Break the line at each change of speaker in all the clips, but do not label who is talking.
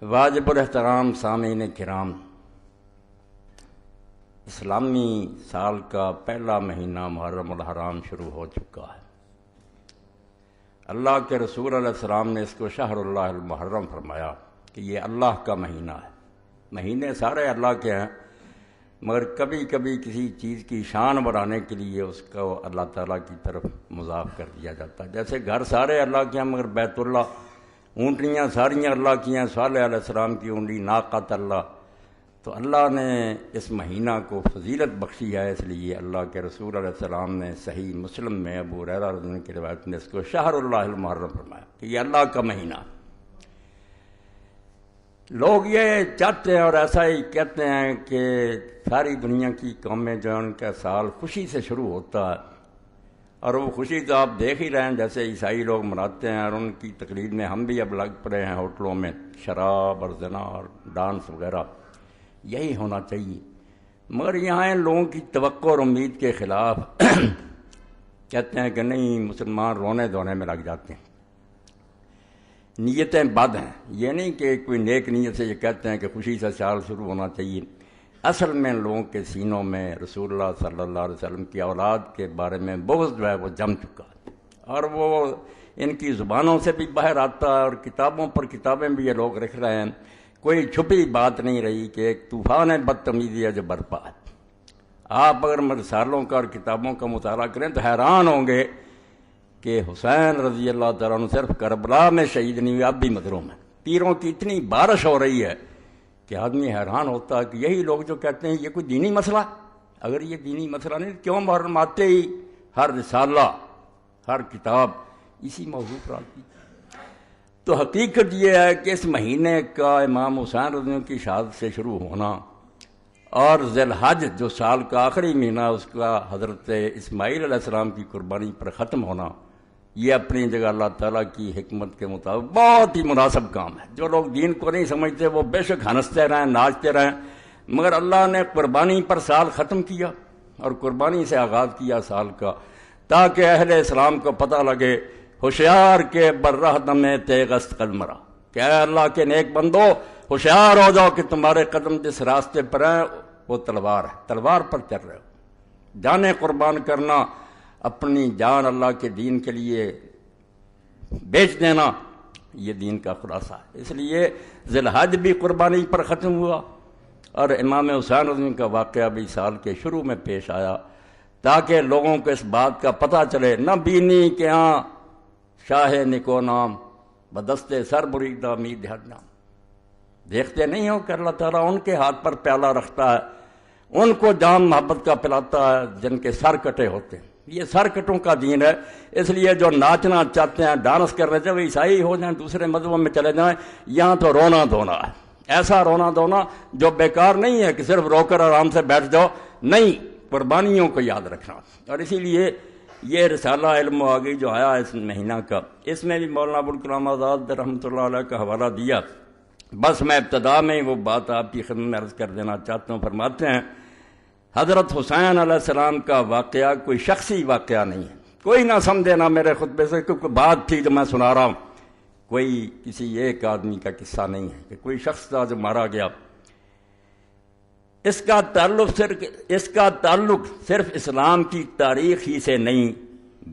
واجب الاحترام سامعین کرام، اسلامی سال کا پہلا مہینہ محرم الحرام شروع ہو چکا ہے۔ اللہ کے رسول علیہ السلام نے اس کو شہر اللہ المحرم فرمایا کہ یہ اللہ کا مہینہ ہے۔ مہینے سارے اللہ کے ہیں، مگر کبھی کبھی کسی چیز کی شان بڑھانے کے لیے اس کو اللہ تعالیٰ کی طرف مضاف کر دیا جاتا ہے۔ جیسے گھر سارے اللہ کے ہیں مگر بیت اللہ، اونٹنیاں ساریاں اللہ کی ہیں، صالح علیہ السلام کی اونٹی ناقۃ اللہ، تو اللہ نے اس مہینہ کو فضیلت بخشی ہے، اس لیے اللہ کے رسول علیہ السلام نے صحیح مسلم میں ابو ہریرہ رضی اللہ عنہ کی روایت میں اس کو شہر اللہ المحرم فرمایا کہ یہ اللہ کا مہینہ۔ لوگ یہ چاہتے ہیں اور ایسا ہی کہتے ہیں کہ ساری دنیا کی قومیں جو ہیں ان کا سال خوشی سے شروع ہوتا ہے، اور وہ خوشی تو آپ دیکھ ہی رہے ہیں، جیسے عیسائی لوگ مناتے ہیں، اور ان کی تقلید میں ہم بھی اب لگ پڑے ہیں ہوٹلوں میں شراب اور زنا اور ڈانس وغیرہ۔ یہی ہونا چاہیے، مگر یہاں ان لوگوں کی توقع اور امید کے خلاف کہتے ہیں کہ نہیں، مسلمان رونے دھونے میں لگ جاتے ہیں، نیتیں بد ہیں۔ یہ نہیں کہ کوئی نیک نیت سے یہ کہتے ہیں کہ خوشی سے سال شروع ہونا چاہیے، اصل میں ان لوگوں کے سینوں میں رسول اللہ صلی اللہ علیہ وسلم کی اولاد کے بارے میں بغض جو ہے وہ جم چکا ہے، اور وہ ان کی زبانوں سے بھی باہر آتا ہے، اور کتابوں پر کتابیں بھی یہ لوگ لکھ رہے ہیں۔ کوئی چھپی بات نہیں رہی کہ ایک طوفان بدتمیزی ہے جو برپا ہے۔ آپ اگر رسالوں کا اور کتابوں کا مطالعہ کریں تو حیران ہوں گے کہ حسین رضی اللہ تعالیٰ عنہ صرف کربلا میں شہید نہیں ہوئے، اب بھی مظلوم ہیں۔ تیروں کی اتنی بارش ہو رہی ہے کہ آدمی حیران ہوتا ہے کہ یہی لوگ جو کہتے ہیں یہ کوئی دینی مسئلہ، اگر یہ دینی مسئلہ نہیں کیوں محرم آتے ہی ہر رسالہ ہر کتاب اسی موضوع پر آتی؟ تو حقیقت یہ ہے کہ اس مہینے کا امام حسین رضی اللہ عنہ کی شہادت سے شروع ہونا، اور ذی الحج جو سال کا آخری مہینہ اس کا حضرت اسماعیل علیہ السلام کی قربانی پر ختم ہونا، یہ اپنی جگہ اللہ تعالیٰ کی حکمت کے مطابق بہت ہی مناسب کام ہے۔ جو لوگ دین کو نہیں سمجھتے وہ بے شک ہنستے رہیں، ناچتے رہیں، مگر اللہ نے قربانی پر سال ختم کیا اور قربانی سے آغاز کیا سال کا، تاکہ اہل اسلام کو پتہ لگے ہوشیار کے برہ دمے تیغست قدمرا، کہ اے اللہ کے نیک بندو ہوشیار ہو جاؤ کہ تمہارے قدم جس راستے پر ہیں وہ تلوار ہے، تلوار پر چل رہے ہو۔ جانیں قربان کرنا، اپنی جان اللہ کے دین کے لیے بیچ دینا، یہ دین کا خلاصہ ہے۔ اس لیے ذی الحج بھی قربانی پر ختم ہوا، اور امام حسین رضی اللہ عنہ کا واقعہ بھی سال کے شروع میں پیش آیا، تاکہ لوگوں کو اس بات کا پتہ چلے، نہ بینی کہ ہاں شاہ نکو نام بدستے سر بریدہ مید ہر نام، دیکھتے نہیں ہو کہ اللہ تعالیٰ ان کے ہاتھ پر پیالہ رکھتا ہے، ان کو جان محبت کا پلاتا ہے جن کے سر کٹے ہوتے ہیں۔ یہ سر کٹوں کا دین ہے، اس لیے جو ناچنا چاہتے ہیں، ڈانس کر رہے تھے، وہ عیسائی ہو جائیں، دوسرے مذہبوں میں چلے جائیں، یہاں تو رونا دھونا ہے، ایسا رونا دھونا جو بیکار نہیں ہے کہ صرف رو کر آرام سے بیٹھ جاؤ، نہیں، قربانیوں کو یاد رکھنا۔ اور اسی لیے یہ رسالہ علم و آگئی جو آیا اس مہینہ کا، اس میں بھی مولانا ابوالکلام آزاد رحمۃ اللہ علیہ کا حوالہ دیا۔ بس میں ابتدا میں وہ بات آپ کی خدمت میں عرض کر دینا چاہتا ہوں۔ فرماتے ہیں حضرت حسین علیہ السلام کا واقعہ کوئی شخصی واقعہ نہیں ہے، کوئی نہ سمجھے نہ میرے خطبے سے کیونکہ بات تھی جو میں سنا رہا ہوں، کوئی کسی ایک آدمی کا قصہ نہیں ہے کہ کوئی شخص تھا جو مارا گیا۔ اس کا تعلق صرف اسلام کی تاریخ ہی سے نہیں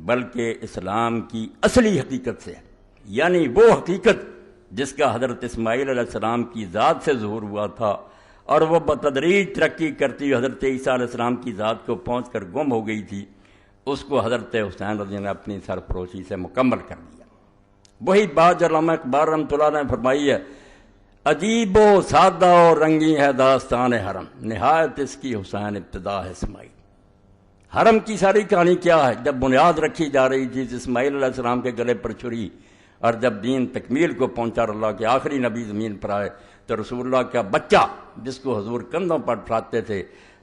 بلکہ اسلام کی اصلی حقیقت سے ہے، یعنی وہ حقیقت جس کا حضرت اسماعیل علیہ السلام کی ذات سے ظہور ہوا تھا، اور وہ بتدریج ترقی کرتی ہوئی حضرت عیسیٰ علیہ السلام کی ذات کو پہنچ کر گم ہو گئی تھی، اس کو حضرت حسین رضی اللہ عنہ نے اپنی سرفروشی سے مکمل کر دیا۔ وہی بات جو علامہ اقبال رحمۃ اللہ نے فرمائی ہے، عجیب و سادہ و رنگی ہے داستان حرم، نہایت اس کی حسین ابتدا ہے اسماعیل۔ حرم کی ساری کہانی کیا ہے؟ جب بنیاد رکھی جا رہی تھی اسماعیل علیہ السلام کے گلے پر چھری، اور جب دین تکمیل کو پہنچا، اللہ کے آخری نبی زمین پر آئے، تو رسول اللہ کا بچہ جس کو حضور کندھوں پر اٹھاتے تھے،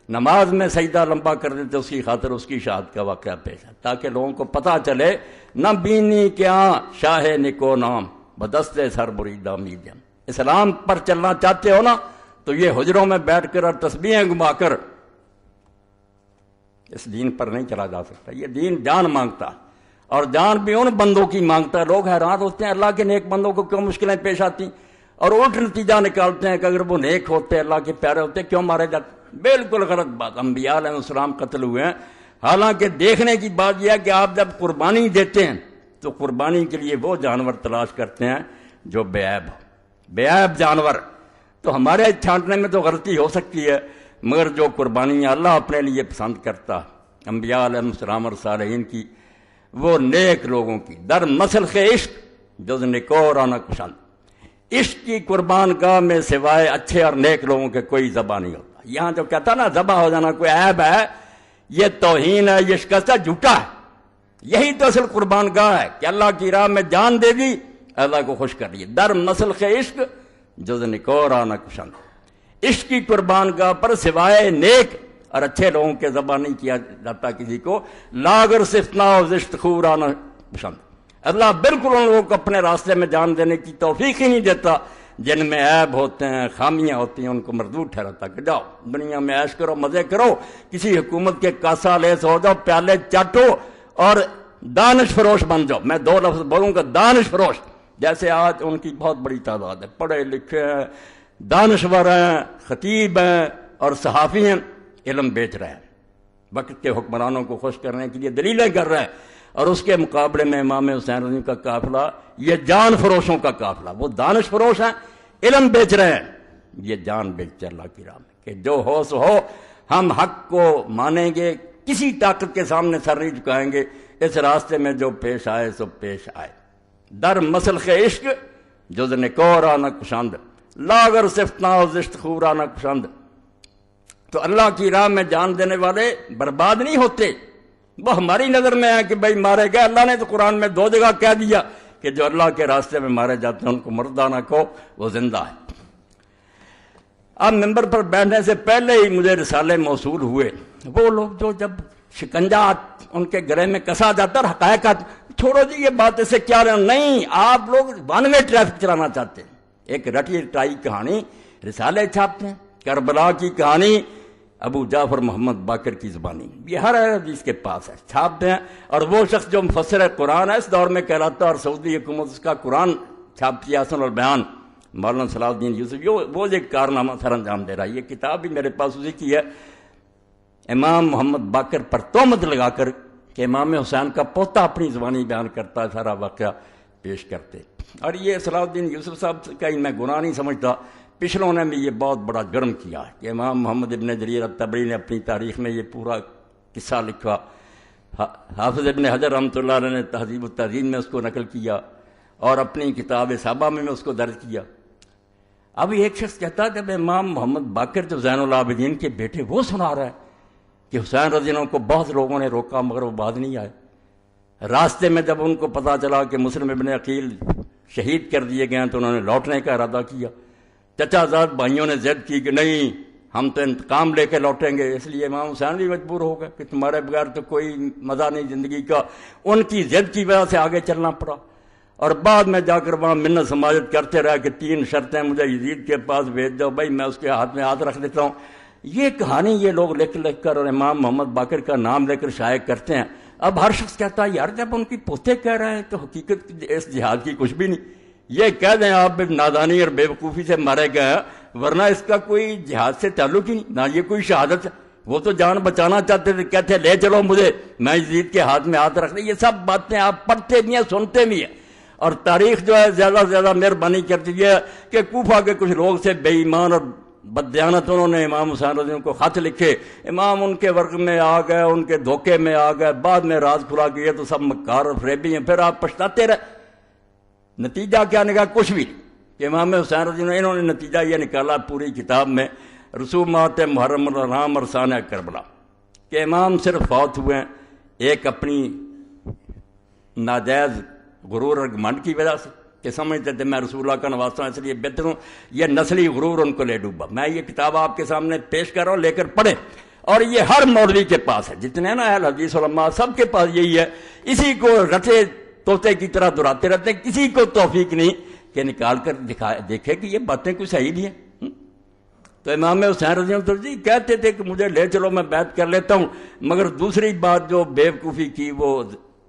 نماز میں سجدہ لمبا کر دیتے، اس کی خاطر اس کی شہادت کا واقعہ پیش ہے، تاکہ لوگوں کو پتہ چلے، نہ بینی کیا شاہ نکو نام بدستے سر بریدہ میدم۔ اسلام پر چلنا چاہتے ہو نا، تو یہ حجروں میں بیٹھ کر اور تسبیحیں گما کر اس دین پر نہیں چلا جا سکتا۔ یہ دین جان مانگتا، اور جان بھی ان بندوں کی مانگتا ہے۔ لوگ حیران ہوتے ہیں اللہ کے نیک بندوں کو کیوں مشکلیں پیش آتی، اور الٹ نتیجہ نکالتے ہیں کہ اگر وہ نیک ہوتے اللہ کے پیارے ہوتے کیوں مارے جاتے. بالکل غلط بات. انبیاء علیہ السلام قتل ہوئے ہیں. حالانکہ دیکھنے کی بات یہ ہے کہ آپ جب قربانی دیتے ہیں تو قربانی کے لیے وہ جانور تلاش کرتے ہیں جو بے عیب ہو. بے عیب جانور. تو ہمارے چھانٹنے میں تو غلطی ہو سکتی ہے، مگر جو قربانیاں اللہ اپنے لیے پسند کرتا انبیاء علیہ السلام اور صالحین کی، وہ نیک لوگوں کی در مسلخ عشق جز نکورانہ کشند. عشق کی قربان گاہ میں سوائے اچھے اور نیک لوگوں کے کوئی ذبح نہیں ہوتا. یہاں جو کہتا نا ذبح ہو جانا کوئی عیب ہے، یہ توہین ہے، یہ شکست ہے، جھوٹا ہے. یہی تو اصل قربان گاہ ہے کہ اللہ کی راہ میں جان دے دی، اللہ کو خوش کر لیے. در مسلخ عشق جز نکورانہ کشند. عشق کی قربان گاہ پر سوائے نیک اور اچھے لوگوں کے ذبح نہیں کیا جاتا کسی کو. لاگر صفتنا و زشت خورانہ پسند. اللہ بالکل ان لوگوں کو اپنے راستے میں جان دینے کی توفیق ہی نہیں دیتا جن میں عیب ہوتے ہیں، خامیاں ہوتی ہیں، ان کو مردود ٹھہراتا کہ جاؤ دنیا میں عیش کرو، مزے کرو، کسی حکومت کے کاسا لیس ہو جاؤ، پیالے چاٹو اور دانش فروش بن جاؤ. میں دو لفظ بولوں گا، دانش فروش. جیسے آج ان کی بہت بڑی تعداد ہے، پڑھے لکھے ہیں، دانشور ہیں، خطیب ہیں اور صحافی ہیں، علم بیچ رہے ہیں، وقت کے حکمرانوں کو خوش کرنے کے لیے دلیلیں کر رہے ہیں. اور اس کے مقابلے میں امام حسین رضی کا قافلہ یہ جان فروشوں کا قافلہ. وہ دانش فروش ہیں، علم بیچ رہے ہیں، یہ جان بیچتے اللہ کی راہ میں کہ جو ہو سو ہو، ہم حق کو مانیں گے، کسی طاقت کے سامنے سر نہیں جھکائیں گے، اس راستے میں جو پیش آئے سو پیش آئے. در مسلخ عشق جز نکورانہ کشند لاگر صفتنا و زشت خورانہ کشند. تو اللہ کی راہ میں جان دینے والے برباد نہیں ہوتے. وہ ہماری نظر میں ہے کہ بھائی مارے گئے. اللہ نے تو قرآن میں 2 جگہ کہہ دیا کہ جو اللہ کے راستے میں مارے جاتے ہیں ان کو مردہ نہ کہو، وہ زندہ ہے. اب ممبر پر بیٹھنے سے پہلے ہی مجھے رسالے موصول ہوئے. وہ لوگ جو جب شکنجہ ان کے گلے میں کسا جاتا اور حقائق چھوڑو جی یہ بات اسے کیا رہے نہیں، آپ لوگ ون وے ٹریفک چلانا چاہتے ہیں. ایک رٹی رٹائی کہانی رسالے چھاپتے ہیں. کربلا کی کہانی ابو جعفر محمد باقر کی زبانی، یہ ہر حدیث کے پاس ہے، چھاپتے ہیں. اور وہ شخص جو مفسر قرآن ہے اس دور میں کہلاتا ہے، اور سعودی حکومت اس کا قرآن چھاپتی ہے، حسن البیان، مولانا صلاح الدین یوسف. وہ ایک کارنامہ سر انجام دے رہا ہے. یہ کتاب بھی میرے پاس اسی کی ہے. امام محمد باقر پر تہمت لگا کر کہ امام حسین کا پوتا اپنی زبانی بیان کرتا ہے، سارا واقعہ پیش کرتے. اور یہ صلاح الدین یوسف صاحب کا میں گناہ نہیں سمجھتا. پچھلوں نے بھی یہ بہت بڑا جرم کیا ہے کہ امام محمد ابن جریر الطبری نے اپنی تاریخ میں یہ پورا قصہ لکھا. حافظ ابن حجر رحمۃ اللہ علیہ نے تہذیب التہذیب میں اس کو نقل کیا اور اپنی کتاب صحابہ میں اس کو درج کیا. اب ایک شخص کہتا ہے جب امام محمد باقر جو زین العابدین کے بیٹے وہ سنا رہا ہے کہ حسین رضی اللہ عنہ کو بہت لوگوں نے روکا مگر وہ بعد نہیں آئے. راستے میں جب ان کو پتہ چلا کہ مسلم ابن عقیل شہید کر دیے گئے ہیں تو انہوں نے لوٹنے کا ارادہ کیا. چچا زاد بھائیوں نے ضد کی کہ نہیں ہم تو انتقام لے کے لوٹیں گے. اس لیے امام حسین بھی مجبور ہو گئے کہ تمہارے بغیر تو کوئی مزہ نہیں زندگی کا. ان کی ضد کی وجہ سے آگے چلنا پڑا. اور بعد میں جا کر وہاں منت سماجت کرتے رہے کہ 3 شرطیں مجھے یزید کے پاس بھیج دو، بھائی میں اس کے ہاتھ میں ہاتھ رکھ دیتا ہوں. یہ کہانی یہ لوگ لکھ کر اور امام محمد باقر کا نام لے کر شائع کرتے ہیں. اب ہر شخص کہتا ہے یار جب ان کی پوتے کہہ رہے ہیں تو حقیقت اس جہاد کی کچھ بھی نہیں. یہ کہہ دیں آپ نادانی اور بے وقوفی سے مارے گئے ہیں، ورنہ اس کا کوئی جہاد سے تعلق ہی نہیں، نہ یہ کوئی شہادت ہے. وہ تو جان بچانا چاہتے تھے، کہتے لے چلو مجھے، میں یزید کے ہاتھ میں ہاتھ رکھ دیں. یہ سب باتیں آپ پڑھتے بھی ہیں، سنتے بھی ہیں. اور تاریخ جو ہے زیادہ سے زیادہ مہربانی کرتی ہے کہ کوفہ کے کچھ لوگ سے بے ایمان اور بددیانت انہوں نے امام حسین رضی اللہ عنہ کو خط لکھے. امام ان کے ورق میں آ گئے، ان کے دھوکے میں آ گئے. بعد میں راز کھلا کہ یہ تو سب مکار اور فریبی ہیں. پھر آپ پچھتاتے رہے. نتیجہ کیا نکلا؟ کچھ بھی کہ امام حسین رضی اللہ عنہ انہوں نے نتیجہ یہ نکالا پوری کتاب میں رسومات محرم الحرام اور سانح کربلا کہ امام صرف فوت ہوئے ہیں ایک اپنی ناجائز غرور اور گھمنڈ کی وجہ سے کہ سمجھتے تھے میں رسول اللہ کا نواسا ہوں اس لیے بہتر ہوں. یہ نسلی غرور ان کو لے ڈوبا. میں یہ کتاب آپ کے سامنے پیش کر رہا ہوں، لے کر پڑھیں. اور یہ ہر مولوی کے پاس ہے، جتنے نا اہل حدیث علماء سب کے پاس یہی ہے. اسی کو رٹے طوطے کی طرح دہراتے رہتے ہیں. کسی کو توفیق نہیں کہ نکال کر دیکھے کہ یہ باتیں کوئی صحیح نہیں ہیں. تو امام حسین رضی اللہ عنہ جی کہتے تھے کہ مجھے لے چلو میں بیعت کر لیتا ہوں، مگر دوسری بات جو بے وقوفی کی وہ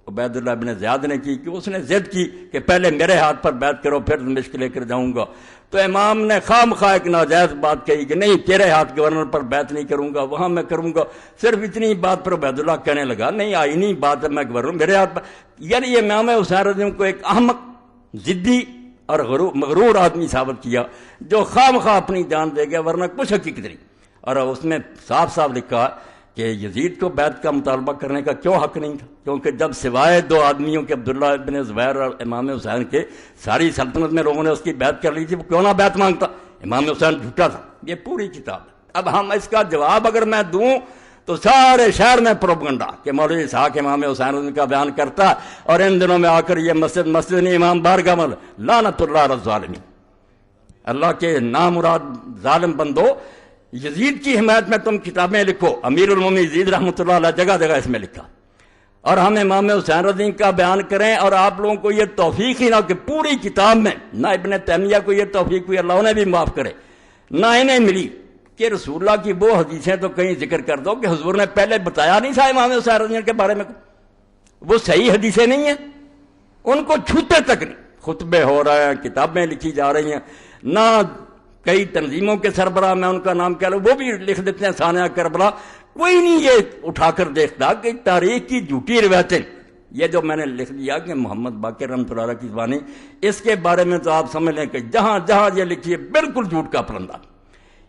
عبید اللہ بن زیاد نے کی کہ اس نے ضد کی کہ پہلے میرے ہاتھ پر بیعت کرو پھر دمشق لے کر جاؤں گا. تو امام نے خام خواہ ایک ناجائز بات کہی کہ نہیں تیرے ہاتھ گورنر پر بیعت نہیں کروں گا, وہاں میں کروں گا. صرف اتنی بات پر عبید اللہ کہنے لگا نہیں آئینی بات ہے, میں گورنر میرے ہاتھ پر. یعنی یہ امام حسین رضی اللہ عنہ کو ایک احمق, ضدی اور مغرور آدمی ثابت کیا جو خام خواہ اپنی جان دے گیا, ورنہ کچھ حقیقت نہیں. اور اس میں صاف صاف لکھا کہ یزید کو بیعت کا مطالبہ کرنے کا کیوں حق نہیں تھا, کیونکہ جب سوائے دو آدمیوں کے عبداللہ بن زبیر اور امام حسین کے ساری سلطنت میں لوگوں نے اس کی بیعت کر لی تھی, وہ کیوں نہ بیعت مانگتا. امام حسین جھوٹا تھا. یہ پوری کتاب ہے. اب ہم اس کا جواب اگر میں دوں تو سارے شہر میں پروپگنڈا کہ مولوی اسحاق امام حسین کا بیان کرتا, اور ان دنوں میں آ کر یہ مسجد نہیں امام بارگاہ میں لعنت اللہ علی الظالمین. اللہ کے نامراد ظالم بندو, یزید کی حمایت میں تم کتابیں لکھو. امیر المومنین یزید رحمۃ اللہ علیہ جگہ جگہ اس میں لکھا, اور ہم امام حسین رضی اللہ کا بیان کریں. اور آپ لوگوں کو یہ توفیق ہی نہ کہ پوری کتاب میں نہ ابن تیمیہ کو یہ توفیق ہوئی, اللہ انہیں بھی معاف کرے, نہ انہیں ملی کہ رسول اللہ کی وہ حدیثیں تو کہیں ذکر کر دو کہ حضور نے پہلے بتایا نہیں تھا امام حسین رضی اللہ کے بارے میں. وہ صحیح حدیثیں نہیں ہیں, ان کو چھوتے تک نہیں. خطبے ہو رہے ہیں, کتابیں لکھی جا رہی ہیں, نہ کئی تنظیموں کے سربراہ میں ان کا نام کہہ لو وہ بھی لکھ دیتے ہیں ثانیہ کربلا. کوئی نہیں یہ اٹھا کر دیکھتا کہ تاریخ کی جھوٹی روایتیں. یہ جو میں نے لکھ دیا کہ محمد باقر رحمۃ اللہ علیہ کی زبانی, اس کے بارے میں تو آپ سمجھ لیں کہ جہاں جہاں یہ لکھی ہے بالکل جھوٹ کا پرندہ.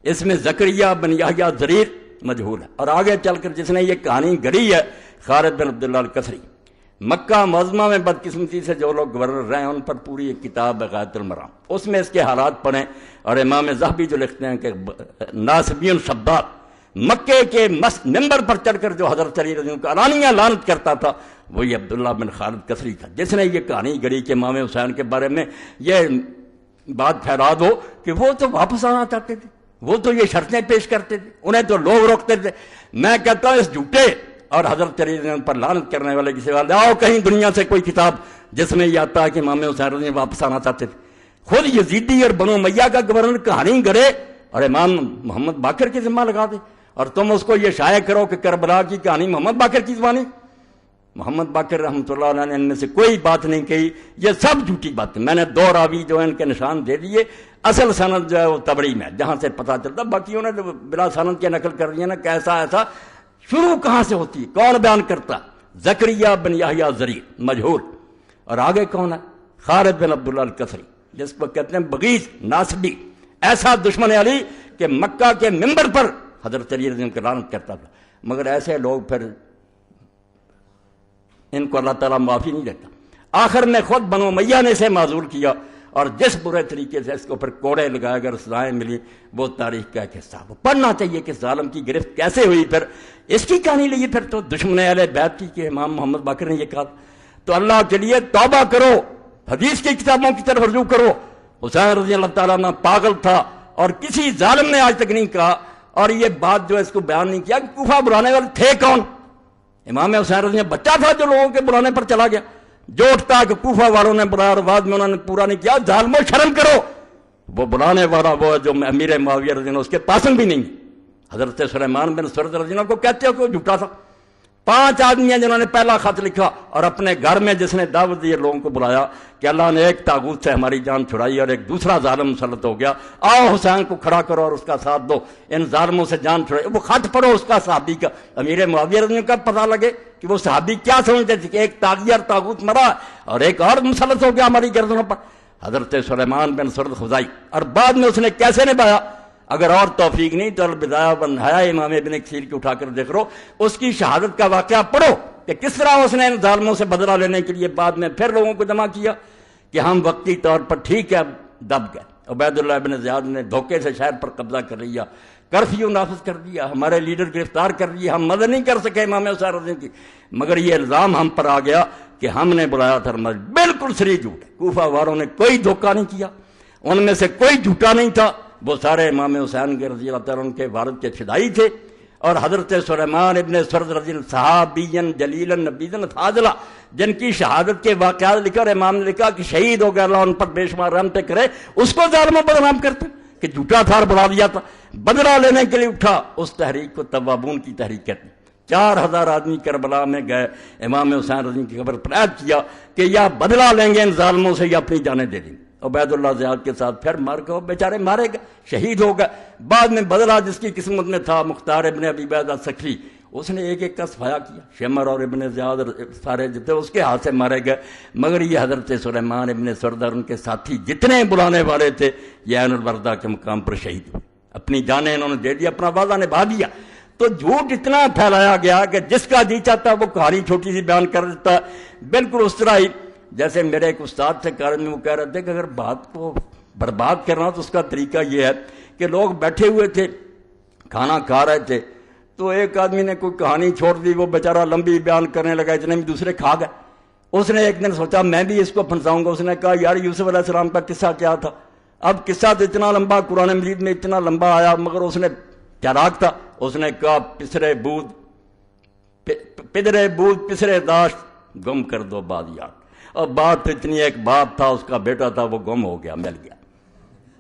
اس میں زکریہ بن یحییٰ ضریر مجہول ہے. اور آگے چل کر جس نے یہ کہانی گڑھی ہے خالد بن عبداللہ الکسری, مکہ معظمہ میں بدقسمتی سے جو لوگ گورنر رہے ہیں ان پر پوری ایک کتاب ہے غایۃ المرام, اس میں اس کے حالات پڑھیں. اور امام ذہبی جو لکھتے ہیں کہ ناصبین شباب, مکے کے ممبر پر چڑھ کر جو حضرت علی رضی اللہ عنہ علانیہ لعنت کرتا تھا وہی عبداللہ بن خالد کسری تھا, جس نے یہ کہانی گڑھی کہ امام حسین کے بارے میں یہ بات پھیلا دو کہ وہ تو واپس آنا چاہتے تھے, وہ تو یہ شرطیں پیش کرتے تھے, انہیں تو لوگ روکتے تھے. میں کہتا ہوں اس جھوٹے اور حضرت علی رضی اللہ عنہ پر لعنت کرنے والے کی سوال آؤ کہیں دنیا سے کوئی کتاب جس میں یہ آتا ہے کہ امام حسین رضی اللہ عنہ واپس آنا چاہتے تھے. خود یزیدی اور بنو امیہ کا گورنر کہانی گڑے اور امام محمد باقر کی ذمہ لگا دے, اور تم اس کو یہ شائع کرو کہ کربلا کی کہانی محمد باقر کی زبانی. محمد باقر رحمۃ اللہ علیہ نے ان میں سے کوئی بات نہیں کہی. یہ سب جھوٹی باتیں. میں نے دو راوی جو ان کے نشان دے دیے, اصل سند جو ہے وہ تبری میں جہاں سے پتہ چلتا, باقی انہوں نے بلا سند کی نقل کر دی ہے نا. کیسا ایسا شروع کہاں سے ہوتی ہے, کون بیان کرتا؟ زکریہ بن یحییٰ ضریر مجہول. اور آگے کون ہے؟ خالد بن عبداللہ الکسری, جس کو کہتے ہیں بغیض ناصبی, ایسا دشمن علی کہ مکہ کے ممبر پر حضرت علی رضی اللہ عنہ لعنت کرتا تھا. مگر ایسے لوگ پھر ان کو اللہ تعالیٰ معافی نہیں دیتا. آخر میں خود بنو امیہ نے اسے معذور کیا, اور جس برے طریقے سے اس کو پھر کوڑے لگائے اگر سزائیں ملی وہ تاریخ کا ایک حصہ. وہ پڑھنا چاہیے کہ ظالم کی گرفت کیسے ہوئی. پھر اس کی کہانی لیے پھر تو دشمن اہل بیت کی کہ امام محمد باقر نے یہ کہا. تو اللہ کے لیے توبہ کرو, حدیث کی کتابوں کی طرف رجوع کرو. حسین رضی اللہ تعالیٰ عنہ پاگل تھا اور کسی ظالم نے آج تک نہیں کہا, اور یہ بات جو ہے اس کو بیان نہیں کیا کہ کوفہ بلانے والے تھے کون. امام حسین رضی اللہ بچہ تھا جو لوگوں کے بلانے پر چلا گیا, جو اٹھتا کہ کوفہ والوں نے بلایا اور بعد میں انہوں نے پورا نہیں کیا. ظالموں شرم کرو. وہ بلانے والا وہ جو امیر معاویہ رضی اللہ اس کے پاسنگ بھی نہیں. حضرت سلیمان بن سرد رضی اللہ کو کہتے ہو کہ وہ جھوٹا تھا. 5 آدمی ہیں جنہوں نے پہلا خط لکھا, اور اپنے گھر میں جس نے دعوت دی لوگوں کو بلایا کہ اللہ نے ایک طاغوت سے ہماری جان چھڑائی اور ایک دوسرا ظالم مسلط ہو گیا, آؤ حسین کو کھڑا کرو اور اس کا ساتھ دو, ان ظالموں سے جان چھڑائی. وہ خط پڑھو اس کا صحابی کا, امیر معاویہ رضی اللہ کا پتہ لگے کہ وہ صحابی کیا سمجھتے تھے کہ ایک طاغیت طاغوت مرا اور ایک اور مسلط ہو گیا ہماری گردنوں پر. حضرت سلیمان بن سرد خزائی, اور بعد میں اس نے کیسے نبھایا. اگر اور توفیق نہیں تو البدایہ والنہایہ امام ابن کثیر کی اٹھا کر دیکھ لو, اس کی شہادت کا واقعہ پڑھو کہ کس طرح اس نے ان ظالموں سے بدلہ لینے کے لیے بعد میں پھر لوگوں کو جمع کیا کہ ہم وقتی طور پر ٹھیک ہے دب گئے. عبید اللہ ابن زیاد نے دھوکے سے شہر پر قبضہ کر لیا, کرفیو نافذ کر دیا, ہمارے لیڈر گرفتار کر لیے, ہم مدد نہیں کر سکے امام حسین رضی اللہ کی. مگر یہ الزام ہم پر آ گیا کہ ہم نے بلایا تھا. بالکل صریح جھوٹ. کوفہ والوں نے کوئی دھوکہ نہیں کیا, ان میں سے کوئی جھوٹا نہیں تھا. وہ سارے امام حسین کے رضی اللہ تعالیٰ عنہ کے والد کے فدائی تھے. اور حضرت سلیمان ابن سرد رضی اللہ صحابین جلیل نبیذن فاضلہ, جن کی شہادت کے واقعات لکھا, اور امام نے لکھا کہ شہید ہو گیا اللہ ان پر بے شمار رحمتیں کرے, اس کو ظالموں پر بدنام کرتے کہ جھوٹا تھا اور بلا دیا تھا. بدلہ لینے کے لیے اٹھا, اس تحریک کو توابون کی تحریک کہتے ہیں. 4000 آدمی کربلا میں گئے، امام حسین رضی کی قبر پر عہد کیا کہ یا بدلہ لیں گے ان ظالموں سے یا اپنی جانیں دے دیں گے۔ عبید اللہ زیاد کے ساتھ پھر مر گئے، بیچارے مارے گئے، شہید ہو گئے۔ بعد میں بدلہ جس کی قسمت میں تھا، مختار ابن ابی عبیدہ سکری، اس نے ایک ایک کا صفایا کیا، شمر اور ابن زیاد سارے جتنے اس کے ہاتھ سے مارے گئے، مگر یہ حضرت سلیمان ابن سردار ان کے ساتھی جتنے بلانے والے تھے یہ عین الوردہ کے مقام پر شہید ہوئے، اپنی جانیں انہوں نے دے دی، اپنا وعدہ نبھا دیا۔ تو جھوٹ اتنا پھیلایا گیا کہ جس کا جی چاہتا وہ کہانی چھوٹی سی بیان کر دیتا، بالکل اس طرح ہی جیسے میرے ایک استاد سے کالج میں وہ کہہ رہے تھے کہ اگر بات کو برباد کرنا تو اس کا طریقہ یہ ہے کہ لوگ بیٹھے ہوئے تھے، کھانا کھا رہے تھے، تو ایک آدمی نے کوئی کہانی چھوڑ دی، وہ بیچارہ لمبی بیان کرنے لگا، اتنے میں دوسرے کھا گئے۔ اس نے ایک دن سوچا میں بھی اس کو پھنساؤں گا، اس نے کہا یار یوسف علیہ السلام کا قصہ کیا تھا؟ اب قصہ تو اتنا لمبا قرآن مجید میں اتنا لمبا آیا، مگر اس نے چالاک تھا، اس نے کہا پسرے بود پسرے داشت گم کر دو بعد یاد۔ اور بات تو اتنی، ایک باپ تھا، اس کا بیٹا تھا، وہ گم ہو گیا، مل گیا،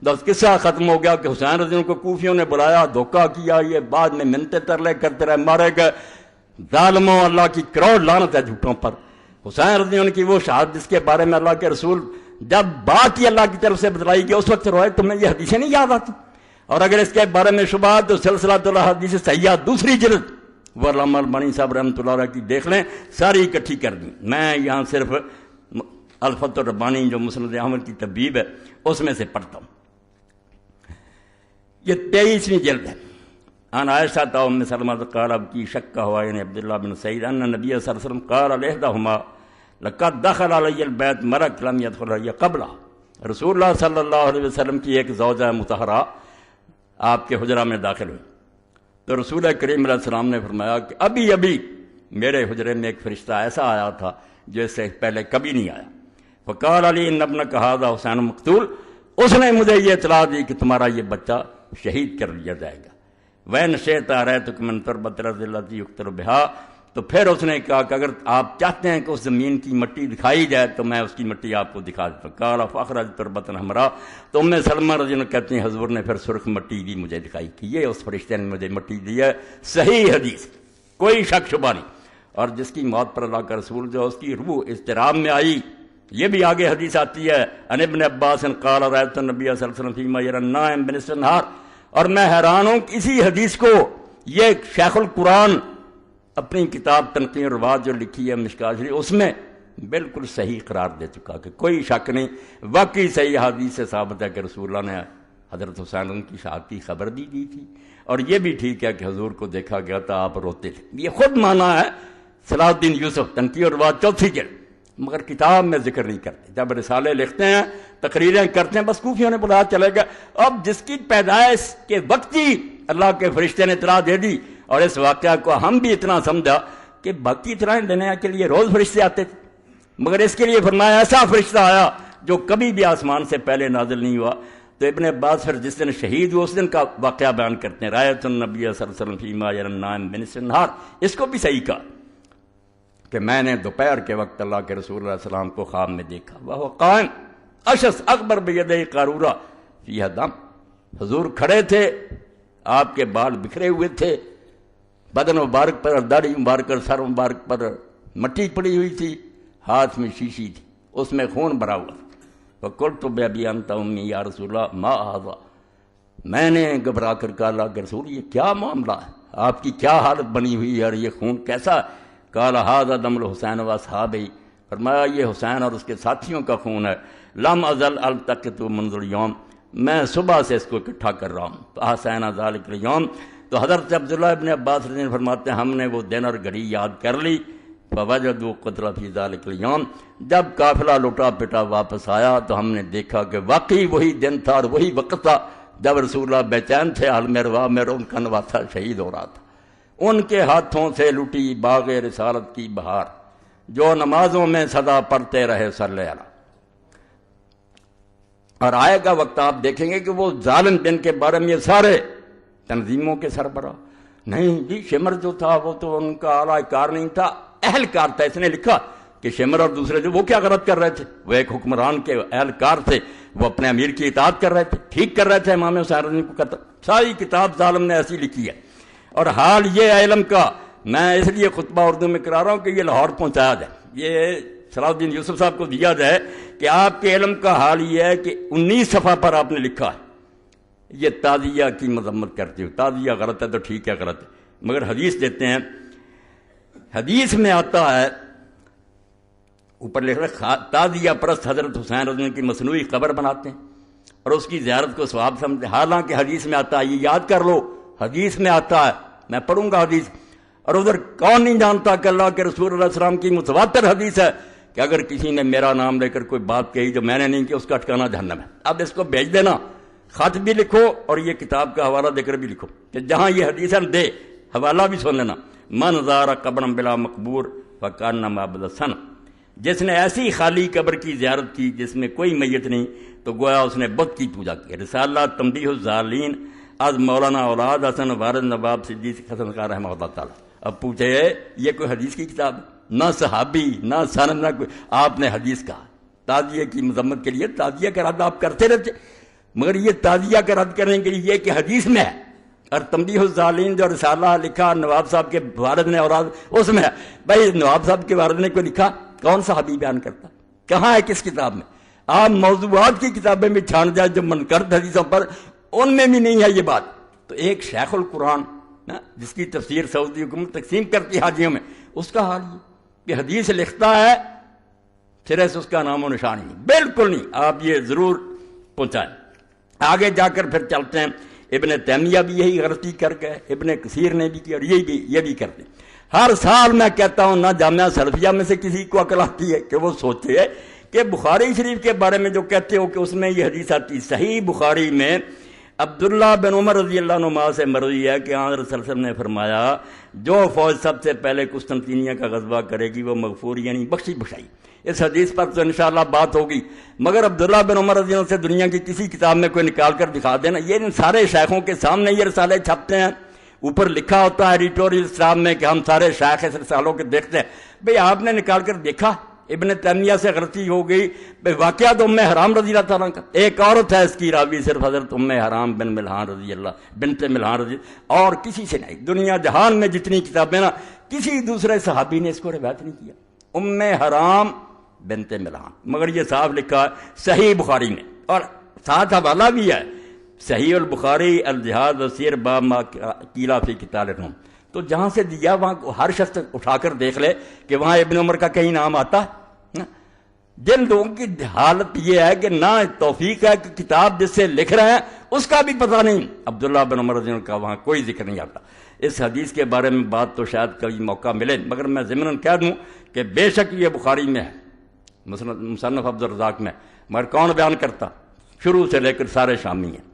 بس قصہ ختم ہو گیا کہ حسین رضی اللہ کو کوفیوں نے بلایا، دھوکہ کیا، یہ بعد میں منتیں ترلے کرتے رہے، مارے گئے۔ ظالموں، اللہ کی کروڑ لعنت ہے جھوٹوں پر۔ حسین رضی اللہ کی وہ شہادت جس کے بارے میں اللہ کے رسول جب بات ہی اللہ کی طرف سے بتلائی گئی اس وقت روئے، تمہیں یہ حدیثیں نہیں یاد آتی؟ اور اگر اس کے بارے میں شبہات تو سلسلۃ الحدیث صحیحہ دوسری جلد وہ علامہ البانی صاحب رحمۃ اللہ علیہ کی دیکھ لیں، ساری اکٹھی کر دیں۔ میں یہاں صرف الفتح الربانی جو مسند احمد کی طبیب ہے اس میں سے پڑھتا ہوں۔ یہ 23ویں جلد ہے۔ ان عائشہ ام سلمہ قال اب کی شک کا ہوا یعنی عبداللہ بن سعید ان نبی صلی اللہ علیہ وسلم قال لإحداهما لقد دخل علی البیت ملک لم يدخل علی قبلہ۔ رسول اللہ صلی اللہ علیہ وسلم کی ایک زوجہ مطہرہ آپ کے حجرہ میں داخل ہوئی تو رسول کریم علیہ السلام نے فرمایا کہ ابھی ابھی میرے حجرے میں ایک فرشتہ ایسا آیا تھا جو اس سے پہلے کبھی نہیں آیا۔ فقال علی ان ابنک ھذا حسین مقتول، اس نے مجھے یہ اطلاع دی کہ تمہارا یہ بچہ شہید کر دیا جائے گا۔ وَإِنْ شِئْتَ أَرَيْتُكَ مِنْ تُرْبَةِ الْأَرْضِ الَّتِي يُقْتَلُ بِهَا، تو پھر اس نے کہا کہ اگر آپ چاہتے ہیں کہ اس زمین کی مٹی دکھائی جائے تو میں اس کی مٹی آپ کو دکھا دیتا ہوں۔ قال فأخرج تربة حمراء، تو ام سلمہ رضی اللہ عنہ کہتی ہیں حضور نے پھر سرخ مٹی بھی مجھے دکھائی کہ یہ اس فرشتے نے مجھے مٹی دی ہے۔ صحیح حدیث، کوئی شک شبہ نہیں۔ اور جس کی موت پر اللہ کا رسول جو اس کی روح اضطراب میں آئی، یہ بھی آگے حدیث آتی ہے عن ابن عباس قال رأيت النبي صلی اللہ علیہ وسلم فيما يرى النائم بنصف النهار، اور میں حیران ہوں کہ اسی حدیث کو یہ شیخ القرآن اپنی کتاب تنقیح الروات جو لکھی ہے مشکوٰۃ شریف اس میں بالکل صحیح قرار دے چکا کہ کوئی شک نہیں، واقعی صحیح حدیث سے ثابت ہے کہ رسول اللہ نے حضرت حسین کی شہادت کی خبر بھی دی تھی، اور یہ بھی ٹھیک ہے کہ حضور کو دیکھا گیا تھا آپ روتے تھے۔ یہ خود مانا ہے صلاح الدین یوسف تنقیح الروات 4 جلد، مگر کتاب میں ذکر نہیں کرتے۔ جب رسالے لکھتے ہیں، تقریریں کرتے ہیں، بس کوفیوں نے بلایا چلے گا۔ اب جس کی پیدائش کے وقت ہی اللہ کے فرشتے نے اطلاع دے دی، اور اس واقعہ کو ہم بھی اتنا سمجھا کہ باقی اطلاعیں دینے کے لیے روز فرشتے آتے تھے، مگر اس کے لیے فرمایا ایسا فرشتہ آیا جو کبھی بھی آسمان سے پہلے نازل نہیں ہوا۔ تو ابن عباس پھر جس دن شہید ہوئے اس دن کا واقعہ بیان کرتے ہیں، رأیت النبی صلی اللہ علیہ وسلم فیما یری النائم بنصف النہار، اس کو بھی صحیح کہا کہ میں نے دوپہر کے وقت اللہ کے رسول علیہ السلام کو خواب میں دیکھا، وہ قائم اشس اکبر بیدہ قارورہ فیہا دم، حضور کھڑے تھے، آپ کے بال بکھرے ہوئے تھے، بدن مبارک پر، داڑھی مبارک پر، سر مبارک پر مٹی پڑی ہوئی تھی، ہاتھ میں شیشی تھی، اس میں خون بھرا ہوا تھا۔ فقلت بأبی انت امی یا رسول اللہ ما ھذا، میں نے گھبرا کر کہا اللہ کے رسول یہ کیا معاملہ ہے، آپ کی کیا حالت بنی ہوئی ہے، اور یہ خون کیسا ہے؟ قال ھذا دم الحسین واصحابہ، فرمایا یہ حسین اور اس کے ساتھیوں کا خون ہے، لم ازل التقط منذ اليوم، میں صبح سے اس کو اکٹھا کر رہا ہوں۔ فاحسین ذلک الیوم، تو حضرت عبداللہ ابن عباس رضی اللہ عنہ فرماتے ہیں ہم نے وہ دن اور گھڑی یاد کر لی۔ فوجدوا قتل فی ذلک الیوم، جب قافلہ لٹا پٹا واپس آیا تو ہم نے دیکھا کہ واقعی وہی دن تھا اور وہی وقت تھا جب رسول اللہ بے چین تھے، عالم روا میں ان کا نواسا شہید ہو رہا تھا۔ ان کے ہاتھوں سے لٹی باغ رسالت کی بہار، جو نمازوں میں سدا پڑھتے رہے صلی اللہ۔ اور آئے گا وقت آپ دیکھیں گے کہ وہ ظالم دن کے بارے میں سارے تنظیموں کے سربراہ، نہیں جی شمر جو تھا وہ تو ان کا اعلی کار نہیں تھا، اہلکار تھا۔ اس نے لکھا کہ شمر اور دوسرے جو وہ کیا غلط کر رہے تھے، وہ ایک حکمران کے اہلکار تھے، وہ اپنے امیر کی اطاعت کر رہے تھے، ٹھیک کر رہے تھے امام حسین کو قتل۔ ساری کتاب ظالم نے ایسی لکھی ہے۔ اور حال یہ ہے علم کا میں اس لیے خطبہ اردو میں کرا رہا ہوں کہ یہ لاہور پہنچایا جائے، یہ صلاح الدین یوسف صاحب کو دیا جائے کہ آپ کے علم کا حال یہ ہے کہ 19 صفحہ پر آپ نے لکھا ہے یہ تعزیہ کی مذمت کرتے ہو، تعزیہ غلط ہے تو ٹھیک ہے غلط ہے، مگر حدیث دیتے ہیں، حدیث میں آتا ہے اوپر لکھ رہا تعزیہ پرست حضرت حسین رضی اللہ عنہ کی مصنوعی قبر بناتے ہیں اور اس کی زیارت کو ثواب سمجھتے ہیں، حالانکہ حدیث میں آتا ہے، یہ یاد کر لو حدیث میں آتا ہے، میں پڑھوں گا حدیث، اور ادھر کون نہیں جانتا کہ اللہ کے رسول اللہ علیہ وسلم کی متواتر حدیث ہے کہ اگر کسی نے میرا نام لے کر کوئی بات کہی جو میں نے نہیں کی اس کا ٹھکانہ جہنم ہے۔ اب اس کو بھیج دینا، خط بھی لکھو اور یہ کتاب کا حوالہ دے کر بھی لکھو کہ جہاں یہ حدیث ہے دے، حوالہ بھی سن لینا، من زار قبرا بلا مقبور فکانما عبد الصنم، جس نے ایسی خالی قبر کی زیارت کی جس میں کوئی میت نہیں تو گویا اس نے بت کی پوجا کی۔ رسالہ تنبیہ الظالین از مولانا اولاد حسن وارد نواب صدیق حسن خان رحمہ اللہ تعالیٰ۔ اب پوچھے یہ کوئی حدیث کی کتاب ہے؟ نہ صحابی نہ سند نہ کوئی، آپ نے حدیث کہا تعزیہ کی مذمت کے لیے، تعزیہ کا رد آپ کرتے رہتے، مگر یہ تعزیہ کا رد کرنے کے لیے یہ کہ حدیث میں ہے، اور تنبیہ الظالین جو رسالہ لکھا نواب صاحب کے والد نے اولاد اس میں ہے، بھائی نواب صاحب کے والد نے کوئی لکھا؟ کون صحابی بیان کرتا؟ کہاں ہے کس کتاب میں؟ آپ موضوعات کی کتابیں میں چھان جائے جو منقرض حدیثوں پر، ان میں بھی نہیں ہے یہ بات۔ تو ایک شیخ القرآن جس کی تفسیر سعودی حکومت تقسیم کرتی ہے حاجیوں میں، اس کا حال یہ کہ حدیث لکھتا ہے سرے سے اس کا نام و نشان ہی نہیں، بالکل نہیں۔ آپ یہ ضرور پہنچائیں۔ آگے جا کر پھر چلتے ہیں، ابن تیمیہ بھی یہی غلطی کر گئے، ابن کثیر نے بھی کی، اور یہ بھی کرتے ہیں۔ ہر سال میں کہتا ہوں نہ جامعہ سلفیہ میں سے کسی کو عقل آتی ہے کہ وہ سوچے کہ بخاری شریف کے بارے میں جو کہتے ہو کہ اس میں یہ حدیث آتی، صحیح بخاری میں عبداللہ بن عمر رضی اللہ عنہ سے مروی ہے کہ حضرت صلی اللہ علیہ وسلم نے فرمایا جو فوج سب سے پہلے قسطنطینیہ کا غزوہ کرے گی وہ مغفور یعنی بخشی بخشائی۔ اس حدیث پر تو انشاءاللہ بات ہوگی، مگر عبداللہ بن عمر رضی اللہ عنہ سے دنیا کی کسی کتاب میں کوئی نکال کر دکھا دینا، یہ ان سارے شیخوں کے سامنے یہ رسالے چھپتے ہیں، اوپر لکھا ہوتا ہے ایڈیٹوریل اسلام میں کہ ہم سارے شیخ اس رسالوں کے دیکھتے ہیں، بھئی آپ نے نکال کر دیکھا ابن تیمیہ سے غلطی ہو گئی، واقعہ تو ام حرام رضی اللہ تعالیٰ کا، ایک عورت ہے اس کی راوی صرف حضرت ام حرام بن ملحان رضی اللہ بنت ملحان رضی، اور کسی سے نہیں، دنیا جہان میں جتنی کتابیں نا کسی دوسرے صحابی نے اس کو روایت نہیں کیا، ام حرام بنت ملحان، مگر یہ صاف لکھا ہے صحیح بخاری میں، اور ساتھ حوالہ بھی ہے صحیح البخاری الجہاد وسیر باب ما قیل فی قتال الروم، تو جہاں سے دیا وہاں ہر شخص اٹھا کر دیکھ لے کہ وہاں ابن عمر کا کہیں نام آتا ہے۔ جن لوگوں کی حالت یہ ہے کہ نہ توفیق ہے کہ کتاب جس سے لکھ رہے ہیں اس کا بھی پتہ نہیں، عبداللہ بن عمر رضی اللہ عنہ کا وہاں کوئی ذکر نہیں آتا۔ اس حدیث کے بارے میں بات تو شاید کبھی موقع ملے، مگر میں ضمناً کہہ دوں کہ بے شک یہ بخاری میں ہے، مصنف عبد الرزاق میں، مگر کون بیان کرتا؟ شروع سے لے کر سارے شامی ہیں،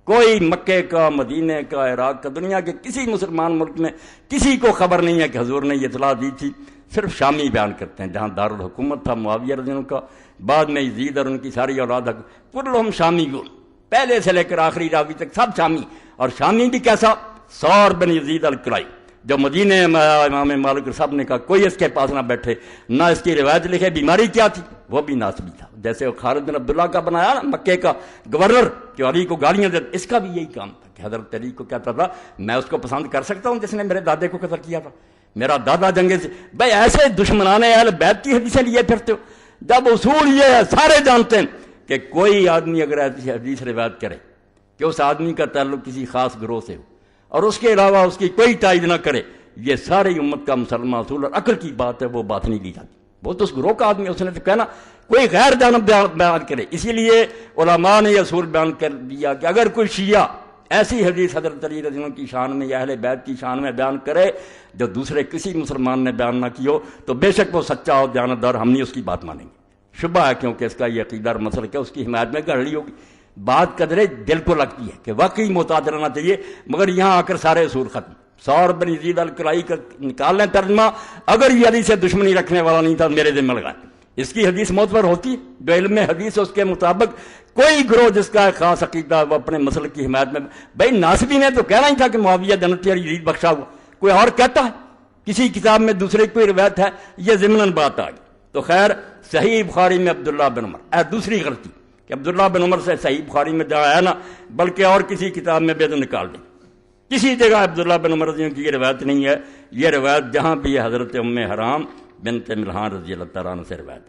کوئی مکے کا مدینے کا عراق کا دنیا کے کسی مسلمان ملک میں کسی کو خبر نہیں ہے کہ حضور نے یہ اطلاع دی تھی، صرف شامی بیان کرتے ہیں، جہاں دارالحکومت تھا معاویہ رضی اللہ عنہ کا، بعد میں یزید اور ان کی ساری اولاد، کلہم شامیون، پہلے سے لے کر آخری راوی تک سب شامی، اور شامی بھی کیسا؟ سور بن یزید الکلائی جو مدینے میں امام مالک صاحب نے کہا کوئی اس کے پاس نہ بیٹھے، نہ اس کی روایت لکھے، بیماری کیا تھی؟ وہ بھی ناسبی تھا، جیسے وہ خالد بن عبداللہ کا بنایا نا مکے کا گورنر جو علی کو گالیاں دیتا، اس کا بھی یہی کام تھا کہ حضرت علی کو کہتا تھا میں اس کو پسند کر سکتا ہوں جس نے میرے دادے کو قتل کیا تھا، میرا دادا جنگے سے، بھائی ایسے دشمنان اہل بیت کی حدیثیں لیے پھرتے ہو، جب اصول یہ ہے سارے جانتے ہیں کہ کوئی آدمی اگر ایسی حدیث روایت کرے کہ اس آدمی کا تعلق کسی خاص گروہ سے ہو اور اس کے علاوہ اس کی کوئی تائید نہ کرے، یہ ساری امت کا مسلمہ اصول اور عقل کی بات ہے، وہ بات نہیں لی جاتی، وہ تو اس گروہ کا آدمی، اس نے تو کہنا کوئی غیر جانب بیان کرے، اسی لیے علماء نے یہ اصول بیان کر دیا کہ اگر کوئی شیعہ ایسی حدیث حضرت علی رضی اللہ عنہ کی شان میں یا اہل بیت کی شان میں بیان کرے جو دوسرے کسی مسلمان نے بیان نہ کی ہو تو بے شک وہ سچا اور دیانتدار، ہم نہیں اس کی بات مانیں گے، شبہ ہے کیونکہ اس کا یہ عقیدہ اور مسئلہ کہ اس کی حمایت میں گڑ لی ہوگی، بات قدرے دل کو لگتی ہے کہ واقعی محتاط رہنا چاہیے، مگر یہاں آ کر سارے اصول ختم۔ سور بن یزید الکلائی کا نکال لیں ترجمہ، اگر یہ حدیث سے دشمنی رکھنے والا نہیں تھا میرے ذمہ لگائیں، اس کی حدیث معتبر ہوتی، جو علم حدیث ہے اس کے مطابق کوئی گروہ جس کا خاص عقیدہ وہ اپنے مسئلے کی حمایت میں، بھائی ناصبی نے تو کہنا ہی تھا کہ معاویہ جنتی اور یزید بخشا ہوا، کوئی اور کہتا ہے کسی کتاب میں دوسرے کوئی روایت ہے، یہ ضمناً بات آ گئی۔ تو خیر صحیح بخاری میں عبداللہ بن عمر، دوسری غلطی کہ عبداللہ بن عمر سے صحیح بخاری میں جہاں ہے نا، بلکہ اور کسی کتاب میں بھی تو نکال دیں، کسی جگہ عبداللہ بن عمر رضی اللہ عنہ کی یہ روایت نہیں ہے. یہ روایت جہاں بھی ہے حضرت ام حرام بنت ملحان رضی اللہ تعالیٰ عنہ سے روایت.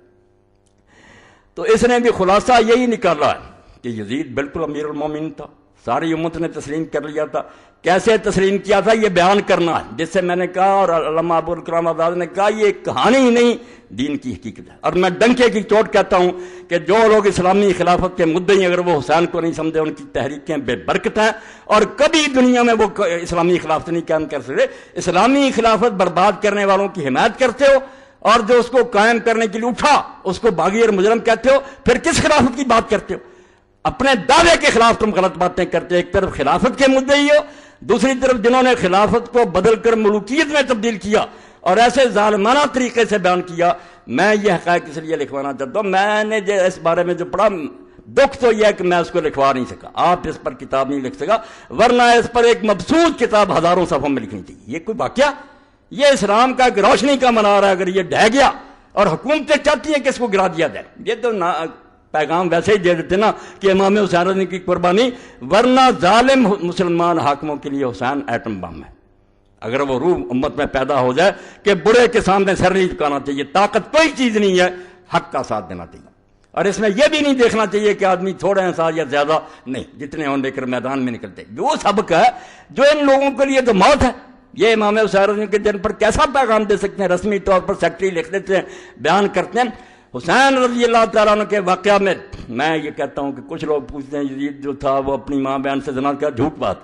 تو اس نے بھی خلاصہ یہی نکالا ہے کہ یزید بالکل امیر المومنین تھا، ساری امت نے تسلیم کر لیا تھا. کیسے تسلیم کیا تھا یہ بیان کرنا ہے، جس سے میں نے کہا اور علامہ ابو الکلام آزاد نے کہا یہ کہانی ہی نہیں دین کی حقیقت ہے. اور میں ڈنکے کی چوٹ کہتا ہوں کہ جو لوگ اسلامی خلافت کے مدعی اگر وہ حسین کو نہیں سمجھے ان کی تحریکیں بے برکت ہیں اور کبھی دنیا میں وہ اسلامی خلافت نہیں قائم کر سکتے. اسلامی خلافت برباد کرنے والوں کی حمایت کرتے ہو اور جو اس کو قائم کرنے کے لیے اٹھا اس کو باغی اور مجرم کہتے ہو. پھر کس خلافت کی بات کرتے ہو؟ اپنے دعوے کے خلاف تم غلط باتیں کرتے ہو. ایک طرف خلافت کے مدعی ہو، دوسری طرف جنہوں نے خلافت کو بدل کر ملوکیت میں تبدیل کیا اور ایسے ظالمانہ طریقے سے بیان کیا. میں یہ حقائق اس لیے لکھوانا چاہتا ہوں، میں نے اس بارے میں جو پڑھا دکھ تو یہ ہے کہ میں اس کو لکھوا نہیں سکا. آپ اس پر کتاب نہیں لکھ سکا، ورنہ اس پر ایک مبسوط کتاب ہزاروں صفحوں میں لکھنی چاہیے. یہ کوئی واقعہ، یہ اسلام کا ایک روشنی کا منار ہے. اگر یہ ڈھہ گیا اور حکومتیں چاہتی ہیں کہ اس کو گرا دیا جائے، یہ تو پیغام ویسے ہی دے دیتے نا کہ امام حسین رضی کی قربانی، ورنہ ظالم مسلمان حاکموں کے لیے حسین ایٹم بم ہے. اگر وہ روح امت میں پیدا ہو جائے کہ برے کے سامنے سر نہیں جھکانا چاہیے، طاقت کوئی چیز نہیں ہے، حق کا ساتھ دینا چاہیے. اور اس میں یہ بھی نہیں دیکھنا چاہیے کہ آدمی تھوڑے ہیں ساتھ یا زیادہ نہیں، جتنے ہوں لے کر میدان میں نکلتے. جو سبق ہے جو ان لوگوں کے لیے تو موت ہے، یہ امام حسین رضی کے دن پر کیسا پیغام دے سکتے ہیں؟ رسمی طور پر سیکٹری لکھ دیتے ہیں، بیان کرتے ہیں. حسین رضی اللہ تعالیٰ عنہ کے واقعہ میں یہ کہتا ہوں کہ کچھ لوگ پوچھتے ہیں یزید جو تھا وہ اپنی ماں بہن سے زنا کیا، جھوٹ بات.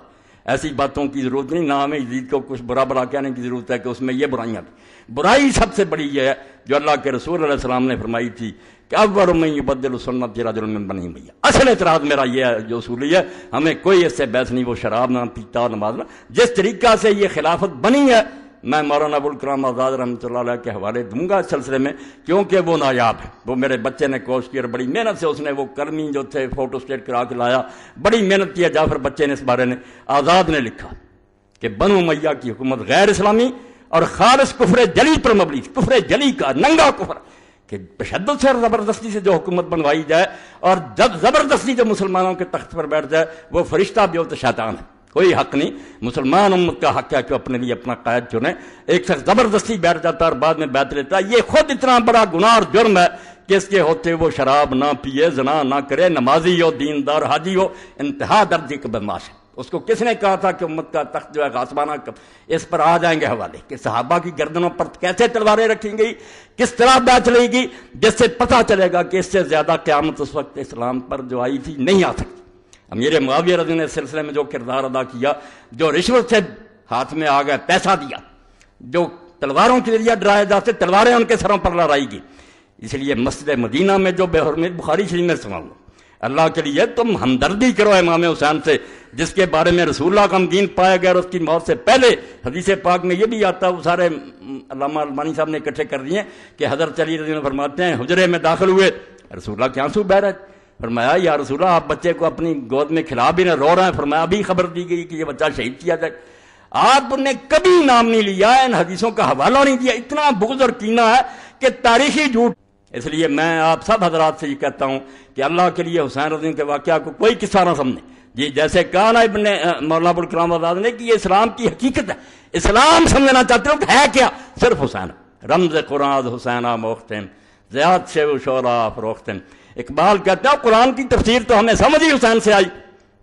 ایسی باتوں کی ضرورت نہیں، نہ ہمیں یزید کو کچھ برا بڑا کہنے کی ضرورت ہے کہ اس میں یہ برائیاں تھیں. برائی سب سے بڑی یہ ہے جو اللہ کے رسول علیہ السلام نے فرمائی تھی کہ اول من یبدل سنت رجل من بنی امیہ. اصل اعتراض میرا یہ ہے جو اصولی ہے، ہمیں کوئی اس سے بحث نہیں، وہ شراب نہ پیتا نماز نہ. جس طریقہ سے یہ خلافت بنی ہے میں مولانا ابو الکلام آزاد رحمۃ اللہ علیہ کے حوالے دوں گا اس سلسلے میں، کیونکہ وہ نایاب ہے. وہ میرے بچے نے کوشش کی اور بڑی محنت سے اس نے وہ کرمی جو تھے فوٹو اسٹیٹ کرا کے لایا، بڑی محنت کیا. جعفر بچے نے اس بارے میں آزاد نے لکھا کہ بنو امیہ کی حکومت غیر اسلامی اور خالص کفر جلی پر مبنی، کفر جلی کا ننگا کفر، کہ تشدد سے اور زبردستی سے جو حکومت بنوائی جائے اور جب زبردستی جو مسلمانوں کے تخت پر بیٹھ جائے وہ فرشتہ بھی ہو تو شیطان ہے. کوئی حق نہیں. مسلمان امت کا حق ہے کہ اپنے لیے اپنا قائد چنے. ایک شخص زبردستی بیٹھ جاتا ہے اور بعد میں بیعت لیتا ہے، یہ خود اتنا بڑا گناہ اور جرم ہے کہ اس کے ہوتے وہ شراب نہ پیے، زنا نہ کرے، نمازی ہو، دیندار حاجی ہو، انتہا درجے کا بدماش ہے. اس کو کس نے کہا تھا کہ امت کا تخت جو ہے غاصبانہ اس پر آ جائیں گے حوالے کہ صحابہ کی گردنوں پر کیسے تلواریں رکھی گئی، کس طرح بیعت لے گی، جس سے پتہ چلے گا کہ اس سے زیادہ قیامت اس وقت اسلام پر جو آئی تھی نہیں آ سکتی. امیر معاویہ رضی نے اس سلسلے میں جو کردار ادا کیا، جو رشوت سے ہاتھ میں آ گئے، پیسہ دیا، جو تلواروں کے ذریعے ڈرائے جاتے تلواریں ان کے سروں پر لڑائی گی. اس لیے مسجد مدینہ میں جو بے حرمت بخاری شریف میں سنا ہوں، اللہ کے لیے تم ہمدردی کرو امام حسین سے جس کے بارے میں رسول اللہ غمگین پائے گئے اور اس کی موت سے پہلے حدیث پاک میں یہ بھی آتا ہے. وہ سارے علامہ البانی صاحب نے اکٹھے کر دیے کہ حضرت علی رضی اللہ فرماتے ہیں حجرے میں داخل ہوئے، رسول اللہ کے آنسو بہ رہے. فرمایا یا رسول اللہ آپ بچے کو اپنی گود میں کھلا بھی نہ، رو رہے ہیں. فرمایا ابھی خبر دی گئی کہ یہ بچہ شہید کیا جائے. آپ نے کبھی نام نہیں لیا، ان حدیثوں کا حوالہ نہیں دیا. اتنا بغض اور کینہ ہے کہ تاریخی جھوٹ. اس لیے میں آپ سب حضرات سے یہ کہتا ہوں کہ اللہ کے لیے حسین رضی کے واقعہ کو کوئی قصہ نہ سمجھیں. جی جیسے کہا نا ابن مولانا ابو الکلام آزاد نے کہ یہ اسلام کی حقیقت ہے. اسلام سمجھنا چاہتے ہو کہ ہے کیا؟ صرف حسین. رمز قرآن حسینہ موختن زیاد سے شعرا فروختن. اقبال کہتا ہے قرآن کی تفسیر تو ہمیں سمجھ ہی حسین سے آئی.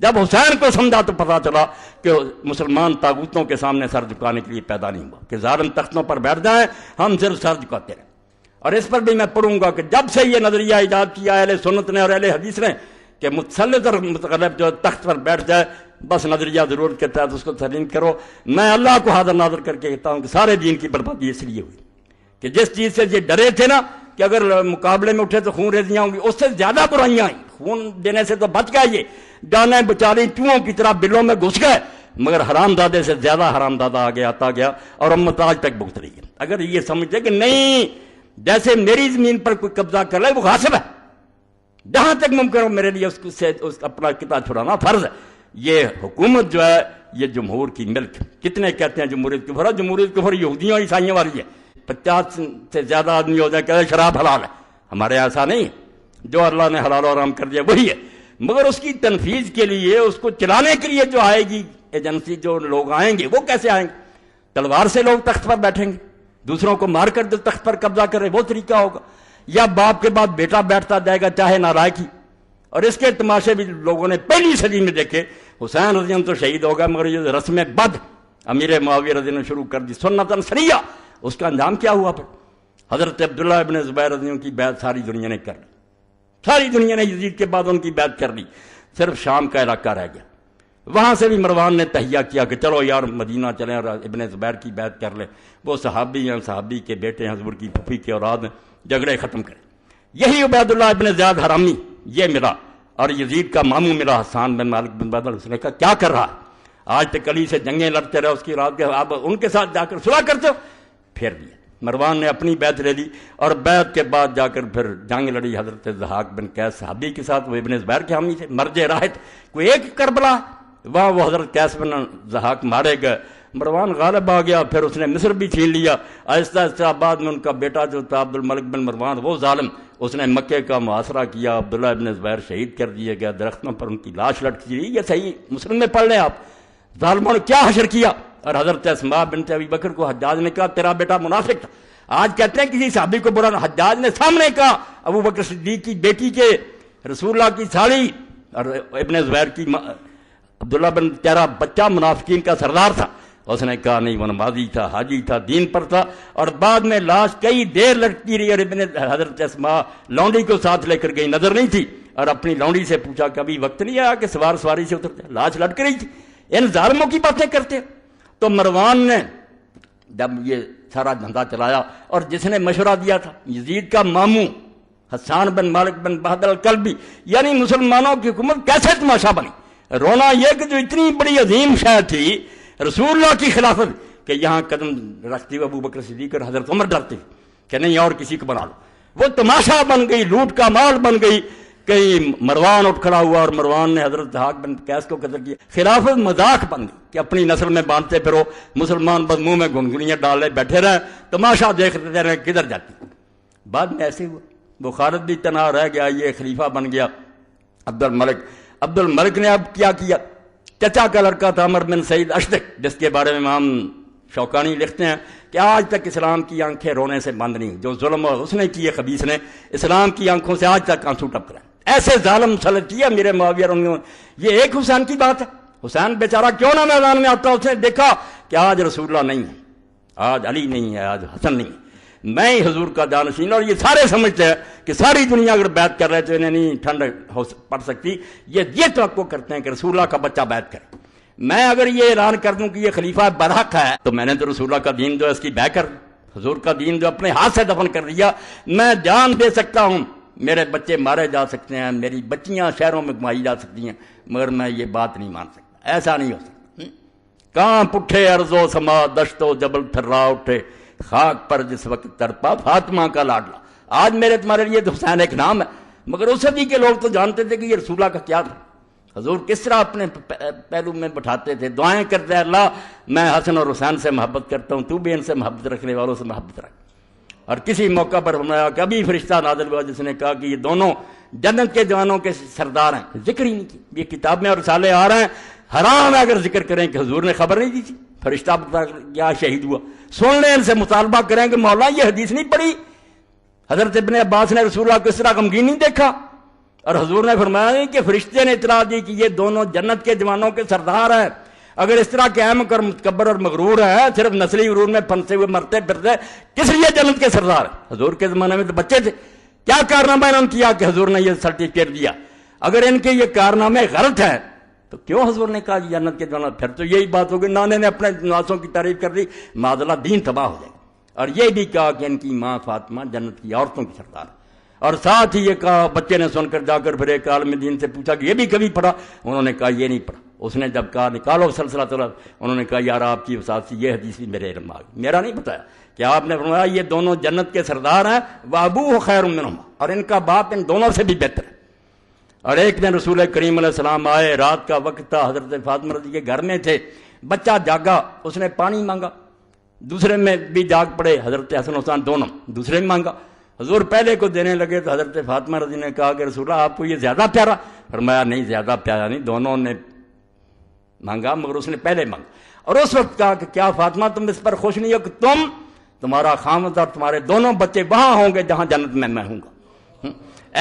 جب حسین کو سمجھا تو پتا چلا کہ مسلمان طاغوتوں کے سامنے سر جھکانے کے لیے پیدا نہیں ہوا کہ ظالم تختوں پر بیٹھ جائیں، ہم صرف سر جھکاتے رہیں. اور اس پر بھی میں پڑھوں گا کہ جب سے یہ نظریہ ایجاد کیا اہل سنت نے اور اہل حدیث نے کہ متسلط اور متغلب جو تخت پر بیٹھ جائے بس نظریہ ضرورت کے تحت اس کو تسلیم کرو. میں اللہ کو حاضر ناظر کر کے کہتا ہوں کہ سارے دین کی بربادی اس لیے ہوئی کہ جس چیز سے یہ ڈرے تھے نا کہ اگر مقابلے میں اٹھے تو خون ریزیاں ہوں گی، اس سے زیادہ برائیاں آئیں. خون دینے سے تو بچ گئے، یہ جانیں بچاری چوہوں کی طرح بلوں میں گھس گئے، مگر حرام دادے سے زیادہ حرام دادا آگے آتا گیا اور امت آج تک بھگت رہی ہے. اگر یہ سمجھتے کہ نہیں جیسے میری زمین پر کوئی قبضہ کر لے وہ غاصب ہے، جہاں تک ممکن ہو میرے لیے اس سے اپنا قطع چھڑانا فرض ہے. یہ حکومت جو ہے یہ جمہور کی ملک. کتنے کہتے ہیں جمہوریت کفر ہے؟ جمہوریت کفر یہودیوں اور عیسائیوں والی ہے. 50 سے زیادہ آدمی ہو جائے کہ شراب حلال ہے. ہمارے ایسا نہیں، جو اللہ نے حلال و حرام کر دیا وہی ہے، مگر اس کی تنفیذ کے لیے، اس کو چلانے کے لیے جو آئے گی ایجنسی جو لوگ آئیں گے وہ کیسے آئیں گے؟ تلوار سے لوگ تخت پر بیٹھیں گے، دوسروں کو مار کر جو تخت پر قبضہ کرے وہ طریقہ ہوگا، یا باپ کے بعد بیٹا بیٹھتا جائے گا چاہے نالائق ہی؟ اور اس کے تماشے بھی لوگوں نے پہلی صدی میں دیکھے۔ حسین رضی اللہ عنہ تو شہید ہو گیا، مگر یہ رسم بد امیر معاویہ رضی اللہ عنہ نے شروع کر دی، سنتاً سریہ، اس کا انجام کیا ہوا پھر؟ حضرت عبداللہ ابن زبیر رضی اللہ عنہ کی بیعت ساری دنیا نے کر لی، ساری دنیا نے یزید کے بعد ان کی بیعت کر لی، صرف شام کا علاقہ رہ گیا۔ وہاں سے بھی مروان نے تہیہ کیا کہ چلو یار مدینہ چلیں اور ابن زبیر کی بیعت کر لیں، وہ صحابی ہیں، صحابی کے بیٹے ہیں، حضور کی پھوپھی کے اولاد ہیں، جھگڑے ختم کریں۔ یہی عبید اللہ ابن زیاد حرامی یہ ملا، اور یزید کا ماموں ملا حسان بن مالک بن بدر، اس نے کہا کیا کر رہا ہے؟ آج تک علی سے جنگیں لڑتے رہے، اس کی رات کے اب ان کے ساتھ جا کر صلح کرتے ہو؟ پھیر دیا۔ مروان نے اپنی بیعت لے لی، اور بیعت کے بعد جا کر پھر جنگ لڑی حضرت ضحاک بن قیس صحابی کے ساتھ، وہ ابن زبیر کے حامی تھے، مرج راحت کوئی ایک کربلا، وہاں وہ حضرت قیس بن ضحاک مارے گئے، مروان غالب آ گیا، پھر اس نے مصر بھی چھین لیا۔ آہستہ آہستہ بعد میں ان کا بیٹا جو تھا عبد الملک بن مروان، وہ ظالم، اس نے مکے کا محاصرہ کیا، عبداللہ ابن زبیر شہید کر دیے گیا، درختوں پر ان کی لاش لٹکی رہی۔ یہ صحیح مسلم میں پڑھ لیں آپ، ظالموں نے کیا حشر کیا۔ اور حضرت اسماء بنت ابی بکر کو حجاج نے کہا تیرا بیٹا منافق تھا۔ آج کہتے ہیں کسی صحابی کو برا، حجاج نے سامنے کہا ابو بکر صدیق کی بیٹی کے، رسول اللہ کی سالی اور ابن زبیر کی عبداللہ بن تیرا بچہ منافقین کا سردار تھا۔ اس نے کہا نہیں، وہ نمازی تھا، حاجی تھا، دین پر تھا۔ اور بعد میں لاش کئی دیر لٹکی رہی، اور ابن حضرت اسماء لونڈی کو ساتھ لے کر گئی، نظر نہیں تھی، اور اپنی لونڈی سے پوچھا کبھی وقت نہیں آیا کہ سوار سواری سے اترتے؟ لاش لٹک رہی تھی۔ ان ظالموں کی باتیں کرتے۔ تو مروان نے جب یہ سارا دھندا چلایا، اور جس نے مشورہ دیا تھا یزید کا ماموں حسان بن مالک بن بہادر الکلبی، یعنی مسلمانوں کی حکومت کیسے تماشا بنی؟ رونا یہ کہ جو اتنی بڑی عظیم شے تھی رسول اللہ کی خلافت، کہ یہاں قدم رکھتے ہوئے ابو بکر صدیق اور حضرت عمر ڈرتے کہ نہیں اور کسی کو بنا لو، وہ تماشا بن گئی، لوٹ کا مال بن گئی۔ کہیں مروان اٹھ کھڑا ہوا، اور مروان نے حضرت ضحاک بن قیس کو قتل کیا۔ خلافت مذاق بن گئی کہ اپنی نسل میں باندھتے پھرو، مسلمان بس منہ میں گنگنیاں ڈالے بیٹھے رہے، تماشا دیکھتے رہے کدھر جاتی۔ بعد میں ایسے ہوا، وہ خالد بھی تنہا رہ گیا، یہ خلیفہ بن گیا عبد الملک نے اب کیا کیا؟ چچا کا لڑکا تھا عمر بن سعید اشدق، جس کے بارے میں امام شوکانی لکھتے ہیں کہ آج تک اسلام کی آنکھیں رونے سے بند نہیں، جو ظلم اور اس نے کیے خبیث نے اسلام کی آنکھوں سے آج تک آنسو ٹپک رہے ہیں۔ ایسے ظالم مسلط کیا میرے معاویہ رضی۔ یہ ایک حسین کی بات ہے، حسین بیچارہ کیوں نہ میدان میں آتا؟ اس نے دیکھا کہ آج رسول اللہ نہیں ہے، آج علی نہیں ہے، آج حسن نہیں ہے، میں ہی حضور کا جانشین۔ اور یہ سارے سمجھتے ہیں کہ ساری دنیا اگر بیعت کر رہے تو انہیں نہیں ٹھنڈ پڑ سکتی، یہ توقع کرتے ہیں کہ رسول اللہ کا بچہ بیعت کرے۔ میں اگر یہ اعلان کر دوں کہ یہ خلیفہ برحق ہے، تو میں نے تو رسول اللہ کا دین جو ہے اس کی بیع کر دی، حضور کا دین جو اپنے ہاتھ سے دفن کر دیا۔ میں جان دے سکتا ہوں، میرے بچے مارے جا سکتے ہیں، میری بچیاں شہروں میں گھمائی جا سکتی ہیں، مگر میں یہ بات نہیں مان سکتا، ایسا نہیں ہو سکتا۔ کہاں پٹھے ارض و سما، دشت و جبل تھرا اٹھے، خاک پر جس وقت تڑپا فاطمہ کا لاڈلا۔ آج میرے تمہارے لیے تو حسین ایک نام ہے، مگر اس صدی کے لوگ تو جانتے تھے کہ یہ رسول اللہ کا کیا تھا، حضور کس طرح اپنے پہلو میں بٹھاتے تھے، دعائیں کرتے ہیں اللہ میں حسن اور حسین سے محبت کرتا ہوں، تو بھی ان سے محبت رکھنے والوں سے محبت رکھ۔ اور کسی موقع پر فرمایا کہ ابھی فرشتہ نازل ہوا جس نے کہا کہ یہ دونوں جنت کے جوانوں کے سردار ہیں، ذکر ہی نہیں کی۔ یہ کتاب میں اور رسالے آ رہے ہیں، حرام ہے اگر ذکر کریں کہ حضور نے خبر نہیں دی تھی، فرشتہ بتا کیا شہید ہوا، سن لیں ان سے مطالبہ کریں کہ مولا یہ حدیث نہیں پڑھی، حضرت ابن عباس نے رسول اللہ کو اس طرح غمگین نہیں دیکھا، اور حضور نے فرمایا نہیں کہ فرشتے نے اطلاع دی کہ یہ دونوں جنت کے جوانوں کے سردار ہیں۔ اگر اس طرح کے احمق اور متکبر اور مغرور ہیں، صرف نسلی غرور میں پھنسے ہوئے مرتے پھرتے، کس لیے جنت کے سردار ہیں؟ حضور کے زمانے میں تو بچے تھے، کیا کارنامہ انہوں نے کیا کہ حضور نے یہ سرٹیفکیٹ دیا؟ اگر ان کے یہ کارنامے غلط ہیں تو کیوں حضور نے کہا جنت کے جوان؟ پھر تو یہی بات ہوگی نانے نے اپنے نواسوں کی تعریف کر دی، معذ اللہ دین تباہ ہو جائے گا۔ اور یہ بھی کہا کہ ان کی ماں فاطمہ جنت کی عورتوں کی سردار ہے، اور ساتھ ہی یہ کہا، بچے نے سن کر جا کر پھر ایک عالم دین سے پوچھا کہ یہ بھی کبھی پڑھا؟ انہوں نے کہا یہ نہیں پڑھا۔ اس نے جب کہا نکالو سلسلہ طلب، انہوں نے کہا یار آپ کی وسعت سے یہ حدیث بھی میرے علم آ گئی، میرا نہیں بتایا کہ آپ نے فرمایا یہ دونوں جنت کے سردار ہیں، وابوہ خیر منہما، اور ان کا باپ ان دونوں سے بھی بہتر ہے۔ اور ایک دن رسول کریم علیہ السلام آئے، رات کا وقت تھا، حضرت فاطمہ رضی کے گھر میں تھے، بچہ جاگا، اس نے پانی مانگا، دوسرے میں بھی جاگ پڑے، حضرت حسن حسین دونوں، دوسرے میں مانگا، حضور پہلے کو دینے لگے تو حضرت فاطمہ رضی نے کہا کہ رسول اللہ آپ کو یہ زیادہ پیارا؟ فرمایا نہیں زیادہ پیارا نہیں، دونوں نے مانگا مگر اس نے پہلے مانگا، اور اس وقت کہا کہ کیا فاطمہ تم اس پر خوش نہیں ہو کہ تمہارا خامد اور تمہارے دونوں بچے وہاں ہوں گے جہاں جنت میں ہوں گا۔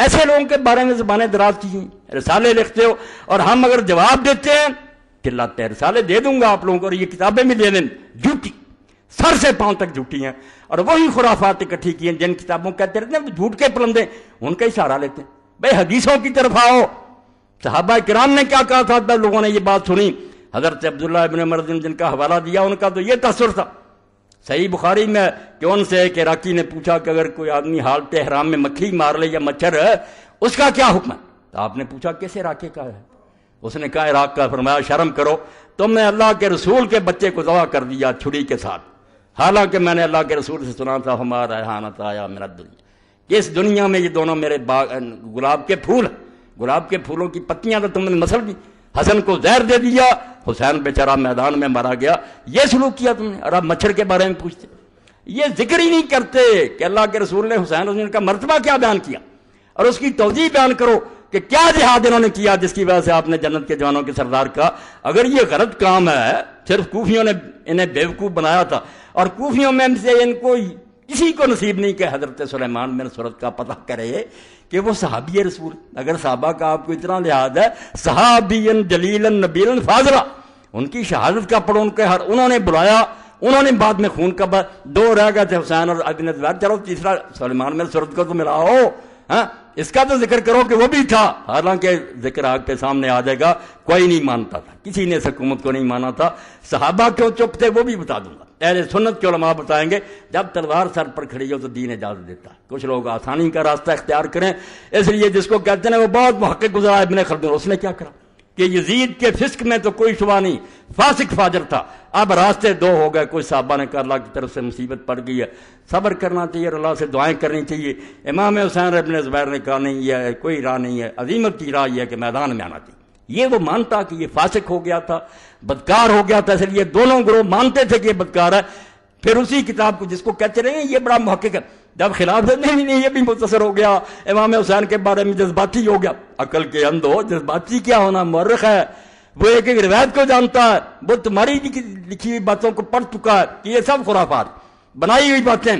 ایسے لوگوں کے بارے میں زبانیں دراز کی، رسالے لکھتے ہو، اور ہم اگر جواب دیتے ہیں چلاتے ہیں رسالے دے دوں گا آپ لوگوں کو، اور یہ کتابیں بھی دے دیں، جھوٹی، سر سے پاؤں تک جھوٹی ہیں، اور وہی خرافات اکٹھی کی ہیں جن کتابوں کہتے رہتے ہیں جھوٹ کے پلندے، ان کا ہی سہارا لیتے ہیں۔ بھائی حدیثوں کی طرف آؤ، صحابہ کرام نے کیا کہا تھا؟ جب لوگوں نے یہ بات سنی، حضرت عبداللہ ابن عمر جن کا حوالہ دیا ان کا تو یہ تاثر تھا صحیح بخاری میں کہ ان سے ایک عراقی نے پوچھا کہ اگر کوئی آدمی حالت احرام میں مکھی مار لے یا مچھر ہے اس کا کیا حکم ہے؟ تو آپ نے پوچھا کس عراقی کا ہے؟ اس نے کہا عراق کا۔ فرمایا شرم کرو، تم نے اللہ کے رسول کے بچے کو ذبح کر دیا چھری کے ساتھ، حالانکہ میں نے اللہ کے رسول سے سنا تھا ہمارا ریحانۃ آیا میرا دنیا، کہ اس دنیا میں یہ دونوں میرے گلاب کے پھول ہیں، گلاب کے پھولوں کی پتیاں تو تم نے مسل دی، حسن کو زہر دے دیا، حسین بیچارہ میدان میں مارا گیا، یہ سلوک کیا تم نے، اور اب مچھر کے بارے میں پوچھتے۔ یہ ذکر ہی نہیں کرتے کہ اللہ کے رسول نے حسین کا مرتبہ کیا بیان کیا، اور اس کی توضیح بیان کرو کہ کیا جہاد انہوں نے کیا جس کی وجہ سے آپ نے جنت کے جوانوں کے سردار کہا۔ اگر یہ غلط کام ہے، صرف کوفیوں نے انہیں بیوقوف بنایا تھا، اور کوفیوں میں سے ان کو کسی کو نصیب نہیں کہ حضرت سلیمان بن سرد کا پتہ کرے کہ وہ صحابی رسول، اگر صحابہ کا آپ کو اتنا لحاظ ہے، صحابی جلیل نبیل فاضلہ، ان کی شہادت کا پڑھو، انہوں نے بلایا، انہوں نے بعد میں خون کا دو رہ گئے تھے حسین اور ابن زبیر، چلو تیسرا سلیمان بن سرد کو تو ملاؤ، اس کا تو ذکر کرو کہ وہ بھی تھا، حالانکہ ذکر آگ پہ سامنے آ جائے گا، کوئی نہیں مانتا تھا، کسی نے اس حکومت کو نہیں مانا تھا۔ صحابہ کیوں چپ تھے وہ بھی بتا دوں گا، اہل سنت کے علماء بتائیں گے، جب تلوار سر پر کھڑی ہو تو دین اجازت دیتا ہے، کچھ لوگ آسانی کا راستہ اختیار کریں، اس لیے جس کو کہتے ہیں وہ بہت محقق گزرا ابن خلدون، اس نے کیا کرا کہ یزید کے فسق میں تو کوئی شبہ نہیں، فاسق فاجر تھا، اب راستے دو ہو گئے، کوئی صحابہ نے کہا اللہ کی طرف سے مصیبت پڑ گئی ہے، صبر کرنا چاہیے اور اللہ سے دعائیں کرنی چاہیے۔ امام حسین ابن زبیر نے کہا نہیں یہ کوئی راہ نہیں ہے، عظیمت کی راہ یہ ہے کہ میدان میں آنا چاہیے۔ یہ وہ مانتا کہ یہ فاسق ہو گیا تھا، بدکار ہو گیا تھا، اس لیے دونوں گروہ مانتے تھے کہ یہ بدکار ہے، پھر اسی کتاب کو جس کو کہتے رہے ہیں یہ بڑا محقق ہے، جب خلاف نہیں یہ بھی مختصر ہو گیا، امام حسین کے بارے میں جذباتی ہو گیا، عقل کے اندھو جذباتی کیا ہونا، مورخ ہے، وہ ایک ایک روایت کو جانتا ہے، وہ تمہاری لکھی ہوئی باتوں کو پڑھ چکا ہے کہ یہ سب خرافات بنائی ہوئی باتیں۔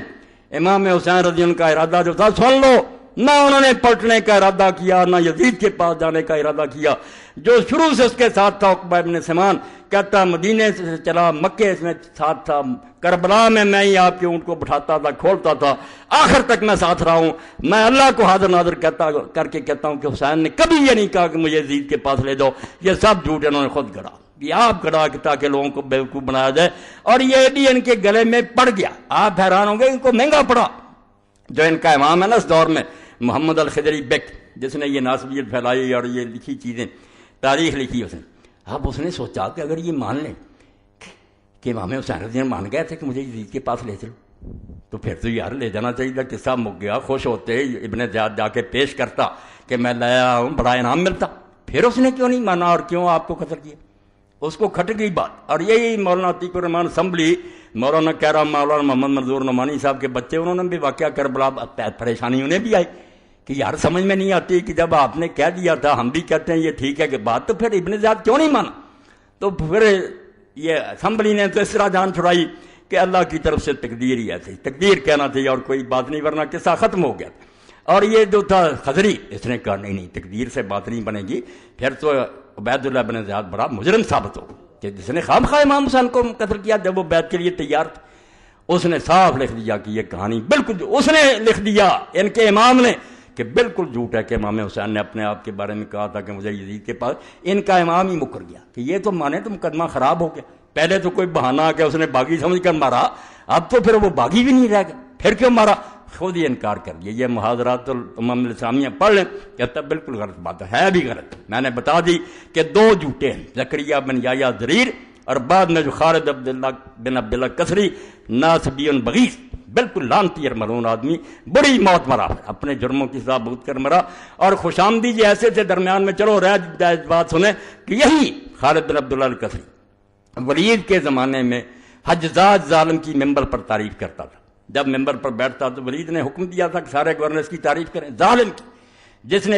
امام حسین رضی اللہ کا ارادہ جو تھا سن لو، نہ انہوں نے پلٹنے کا ارادہ کیا، نہ یزید کے پاس جانے کا ارادہ کیا، جو شروع سے اس کے ساتھ تھا عقبہ ابن سمان، کہتا مدینے سے چلا، مکے میں ساتھ تھا، کربلا میں ہی آپ کے اونٹ کو بٹھاتا تھا، کھولتا تھا، آخر تک میں ساتھ رہا ہوں، میں اللہ کو حاضر ناظر کر کے کہتا ہوں کہ حسین نے کبھی یہ نہیں کہا کہ مجھے یزید کے پاس لے جاؤ، یہ سب جھوٹ انہوں نے خود گڑا، یہ آپ گڑا کہ تاکہ لوگوں کو بیوقوف بنایا جائے، اور یہ بھی ان کے گلے میں پڑ گیا۔ آپ حیران ہوں گے ان کو مہنگا پڑا، جو ان کا امام ہے نا اس دور میں محمد الخضری بیک، جس نے یہ ناسبیت پھیلائی اور یہ لکھی چیزیں تاریخ لکھی اس نے، اب اس نے سوچا کہ اگر یہ مان لیں کہ امام حسین رضی اللہ مان گئے تھے کہ مجھے یزید کے پاس لے چلو، تو پھر تو یار لے جانا چاہیے تھا، قصہ مک گیا، خوش ہوتے، ابن زیاد جا کے پیش کرتا کہ میں لایا ہوں، بڑا انعام ملتا، پھر اس نے کیوں نہیں مانا اور کیوں آپ کو قتل کیا؟ اس کو کھٹ گئی بات، اور یہی مولانا عتیق الرحمان اسمبلی، مولانا کہہ مولانا محمد منظور نعمانی صاحب کے بچے، انہوں نے بھی واقعہ کربلا، پریشانی انہیں بھی آئی کہ یار سمجھ میں نہیں آتی کہ جب آپ نے کہہ دیا تھا، ہم بھی کہتے ہیں یہ ٹھیک ہے کہ بات، تو پھر ابن زیاد کیوں نہیں مانا؟ تو پھر یہ اسمبلی نے تو اس طرح جان چھڑائی کہ اللہ کی طرف سے تقدیر ہی ایسی، تقدیر کہنا چاہیے اور کوئی بات نہیں، ورنہ قصہ ختم ہو گیا۔ اور یہ جو تھا خضری، اس نے کہا نہیں تقدیر سے بات نہیں بنے گی، پھر تو عبید اللہ بن زیاد بڑا مجرم ثابت ہو کہ جس نے خام خواہ امام حسین کو قتل کیا جب وہ بیعت کے لیے تیار تھے۔ اس نے صاف لکھ دیا کہ یہ کہانی بالکل، اس نے لکھ دیا ان کے امام نے کہ بالکل جھوٹ ہے کہ امام حسین نے اپنے آپ کے بارے میں کہا تھا کہ مجھے یزید کے پاس، ان کا امام ہی مکر گیا کہ یہ تو مانے تو مقدمہ خراب ہو گیا، پہلے تو کوئی بہانہ آ گیا اس نے باغی سمجھ کر مارا، اب تو پھر وہ باغی بھی نہیں رہ گیا، پھر کیوں مارا؟ خود ہی انکار کر دیا۔ یہ محاضرات الامم الاسلامیہ پڑھ لیں، کہتا بالکل غلط بات ہے بھی غلط، میں نے بتا دی کہ دو جھوٹے ہیں، زکریا بن یحییٰ ضریر اور بعد میں جو خالد بن عبداللہ کسری ناصبی بغیث، بالکل لعنتی اور ملعون آدمی، بڑی موت مرا، اپنے جرموں کی سزا بھگت کر مرا، اور خوش آمدید یہ ایسے تھے درمیان میں، چلو رہ بات سنیں کہ یہی خالد بن عبداللہ الکسری ولید کے زمانے میں حجاج ظالم کی ممبر پر تعریف کرتا تھا، جب ممبر پر بیٹھتا تو ولید نے حکم دیا تھا کہ سارے گورنرز کی تعریف کریں، ظالم کی، جس نے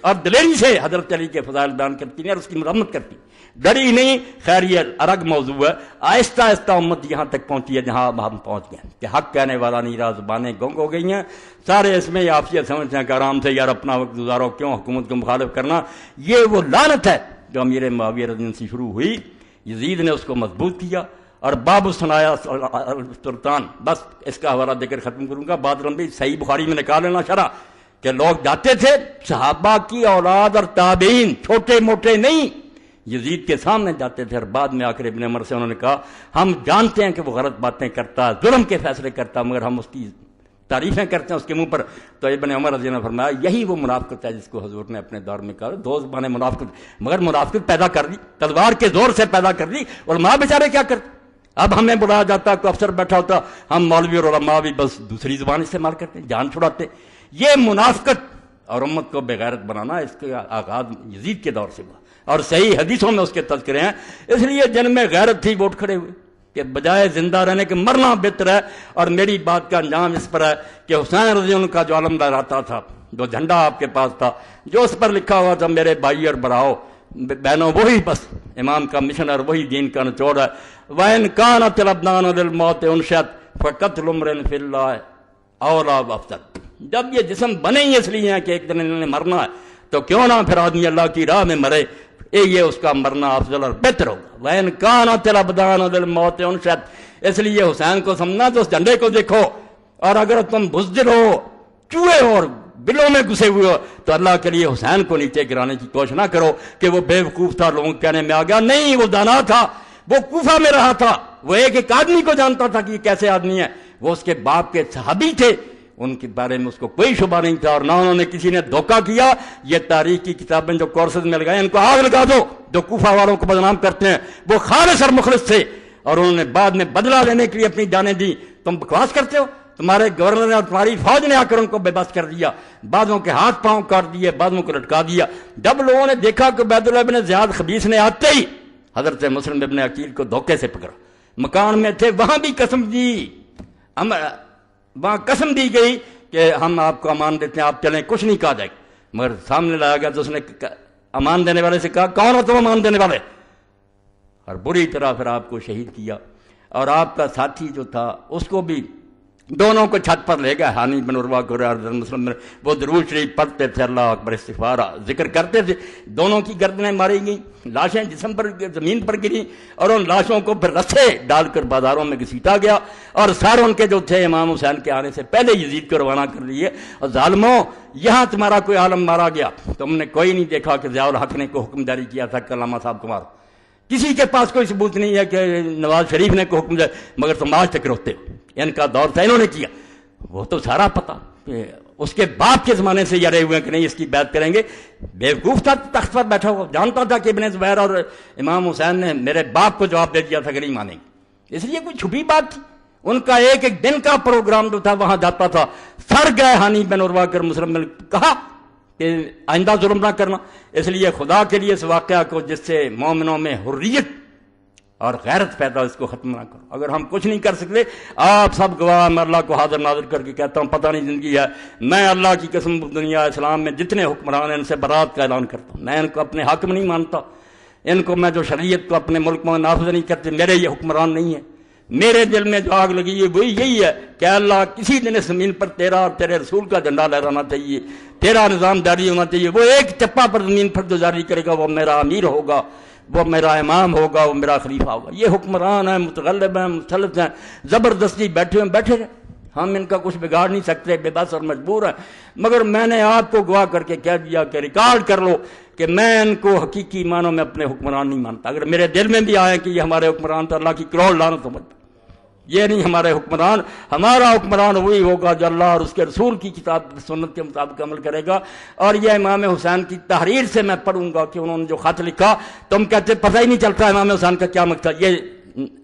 اور دلیری سے حضرت علی کے فضائل بیان کرتی ہیں اور اس کی مرمت کرتی ہیں. ڈری نہیں. خیر یہ الگ موضوع ہے. آہستہ آہستہ امت یہاں تک پہنچی ہے جہاں اب ہم پہنچ گئے کہ حق کہنے والا نیرا زبانیں گنگ ہو گئی ہیں. سارے اس میں آپ یہ سمجھتے ہیں کہ آرام سے یار اپنا وقت گزارو، کیوں حکومت کو مخالف کرنا. یہ وہ لعنت ہے جو امیر معاویہ رضی اللہ عنہ سے شروع ہوئی. یزید نے اس کو مضبوط کیا اور باب الثنایا سلطان. بس اس کا حوالہ دے کر ختم کروں گا. بات لمبی. صحیح بخاری میں نکال لینا شرح کہ لوگ جاتے تھے صحابہ کی اولاد اور تابعین، چھوٹے موٹے نہیں، یزید کے سامنے جاتے تھے اور بعد میں آ کر ابن عمر سے انہوں نے کہا ہم جانتے ہیں کہ وہ غلط باتیں کرتا، ظلم کے فیصلے کرتا، مگر ہم اس کی تعریفیں کرتے ہیں اس کے منہ پر. تو ابن عمر رضی اللہ عنہ نے فرمایا یہی وہ منافقت ہے جس کو حضور نے اپنے دور میں کہا. دو زبانیں منافقت، مگر منافقت پیدا کر دی، تلوار کے زور سے پیدا کر دی. علماء بیچارے کیا کرتے؟ اب ہمیں بلایا جاتا، کوئی افسر بیٹھا ہوتا، ہم مولوی اور علماء بھی بس دوسری زبان استعمال کرتے ہیں، جان چھڑاتے. یہ منافقت اور امت کو بغیرت بنانا اس کا آغاز یزید کے دور سے ہوا اور صحیح حدیثوں میں اس کے تذکرے ہیں. اس لیے جن میں غیرت تھی وہ اٹھ کھڑے ہوئے کہ بجائے زندہ رہنے کے مرنا بہتر ہے. اور میری بات کا انجام اس پر ہے کہ حسین رضی اللہ عنہ کا جو علم لہراتا تھا، جو جھنڈا آپ کے پاس تھا، جو اس پر لکھا ہوا تھا میرے بھائی اور براؤ بہنوں، وہی بس امام کا مشن اور وہی دین کا نچوڑ ہے. وَإِنْ كَانَتِ الْأَبْدَانُ لِلْمَوْتِ أُنْشِئَتْ فَقَتْلُ امْرٍ فِي اللَّهِ أَوْلَىٰ وَأَفْضَلُ. جب یہ جسم بنے ہی اس لیے ہیں کہ ایک دن انہوں نے مرنا ہے، تو کیوں نہ پھر آدمی اللہ کی راہ میں مرے، یہ اس کا مرنا افضل اور بہتر ہوگا. وَإِنْ كَانَتِ الْأَبْدَانُ لِلْمَوْتِ أُنْشِئَتْ. اس لیے حسین کو سمجھنا تو اس جھنڈے کو دیکھو، اور اگر تم بزدل ہو، چوہے ہو اور بلوں میں گھسے ہوئے ہو تو اللہ کے لیے حسین کو نیچے گرانے کی کوشش نہ کرو کہ وہ بے وقوف تھا، لوگوں کے کہنے میں آ گیا. نہیں، وہ دانا تھا، وہ کوفہ میں رہا تھا، وہ ایک ایک آدمی کو جانتا تھا کہ یہ کیسے آدمی ہے. وہ اس کے باپ کے صحابی تھے، ان کے بارے میں اس کو کوئی شبہ نہیں تھا، اور نہ انہوں نے کسی نے دھوکہ کیا. یہ تاریخ کی کتابیں جو کورسز میں لگائیں ان کو آگ لگا دو جو کوفہ والوں کو بدنام کرتے ہیں. وہ خالص اور مخلص تھے اور انہوں نے بعد میں بدلہ لینے کے لیے اپنی جانیں دی. تم بکواس کرتے ہو. تمہارے گورنر نے اور تمہاری فوج نے آ کر ان کو بے بس کر دیا، بعضوں کے ہاتھ پاؤں کاٹ دیے، بعضوں کو لٹکا دیا. جب لوگوں نے دیکھا کہ عبید اللہ بن زیاد خبیث نے آتے ہی حضرت مسلم ابن عقیل کو دھوکے سے پکڑا، مکان میں تھے، وہاں بھی قسم دی، وہاں قسم دی گئی کہ ہم آپ کو امان دیتے ہیں، آپ چلیں، کچھ نہیں کہا جائے گا. مگر سامنے لایا گیا تو اس نے امان دینے والے سے کہا کون ہو تم امان دینے والے، اور بری طرح پھر آپ کو شہید کیا. اور آپ کا ساتھی جو تھا اس کو بھی دونوں کو چھت پر لے گئے، ہانی بن عروہ کو مسلم میں وہ درود شریف پڑھتے تھے، اللہ اکبر استغفار ذکر کرتے تھے. دونوں کی گردنیں ماری گئیں، لاشیں جسم پر زمین پر گری، اور ان لاشوں کو پھر رسے ڈال کر بازاروں میں گھسیٹا گیا. اور سارے ان کے جو تھے امام حسین کے آنے سے پہلے یزید کو روانہ کر لیے. اور ظالموں، یہاں تمہارا کوئی عالم مارا گیا، تم نے کوئی نہیں دیکھا کہ ضیاء الحق نے کوئی حکم جاری کیا تھا کہ علامہ صاحب کو مارو. کسی کے پاس کوئی ثبوت نہیں ہے کہ نواز شریف نے کوئی حکم جاری، مگر تم آج تک روتے ہو. ان کا دور تھا، انہوں نے کیا، وہ تو سارا پتا. اس کے باپ کے زمانے سے یارے ہوئے کہ نہیں اس کی بیعت کریں گے. بیوقوف تھا، تخت پر بیٹھا ہوا، جانتا تھا کہ ابن زبیر اور امام حسین نے میرے باپ کو جواب دے دیا تھا کہ نہیں مانیں گے. اس لیے کوئی چھپی بات تھی. ان کا ایک ایک دن کا پروگرام جو تھا وہاں جاتا تھا. سڑ گئے ہانی بن عروہ کر مسلم نے کہا کہ آئندہ ظلم نہ کرنا. اس لیے خدا کے لیے اس واقعہ کو جس سے مومنوں میں حریت اور غیرت پیدا، اس کو ختم نہ کرو. اگر ہم کچھ نہیں کر سکتے، آپ سب گواہ، میں اللہ کو حاضر ناظر کر کے کہتا ہوں پتہ نہیں زندگی ہے، میں اللہ کی قسم دنیا اسلام میں جتنے حکمران ہیں ان سے برات کا اعلان کرتا ہوں. میں ان کو اپنے حاکم نہیں مانتا، ان کو میں جو شریعت کو اپنے ملک میں نافذ نہیں کرتے میرے یہ حکمران نہیں ہیں. میرے دل میں جو آگ لگی ہے وہی یہی ہے کہ اللہ کسی دن اس زمین پر تیرا اور تیرے رسول کا جھنڈا لہرانا چاہیے، تیرا نظام جاری ہونا چاہیے. وہ ایک چپا پر زمین پر جو جاری کرے گا وہ میرا امیر ہوگا، وہ میرا امام ہوگا، وہ میرا خلیفہ ہوگا. یہ حکمران ہیں، متغلب ہیں، مسلط ہیں، زبردستی بیٹھے ہیں، بیٹھے رہے. ہم ان کا کچھ بگاڑ نہیں سکتے، بے بس اور مجبور ہیں. مگر میں نے آپ کو گواہ کر کے کہہ دیا کہ ریکارڈ کر لو کہ میں ان کو حقیقی معنوں میں اپنے حکمران نہیں مانتا. اگر میرے دل میں بھی آئے کہ یہ ہمارے حکمران تو اللہ کی کروڑ لعنت ہو. یہ نہیں ہمارے حکمران. ہمارا حکمران وہی ہوگا جو اللہ اور اس کے رسول کی کتاب سنت کے مطابق عمل کرے گا. اور یہ امام حسین کی تحریر سے میں پڑھوں گا کہ انہوں نے جو خط لکھا، تم کہتے پتہ ہی نہیں چلتا امام حسین کا کیا مقصد. یہ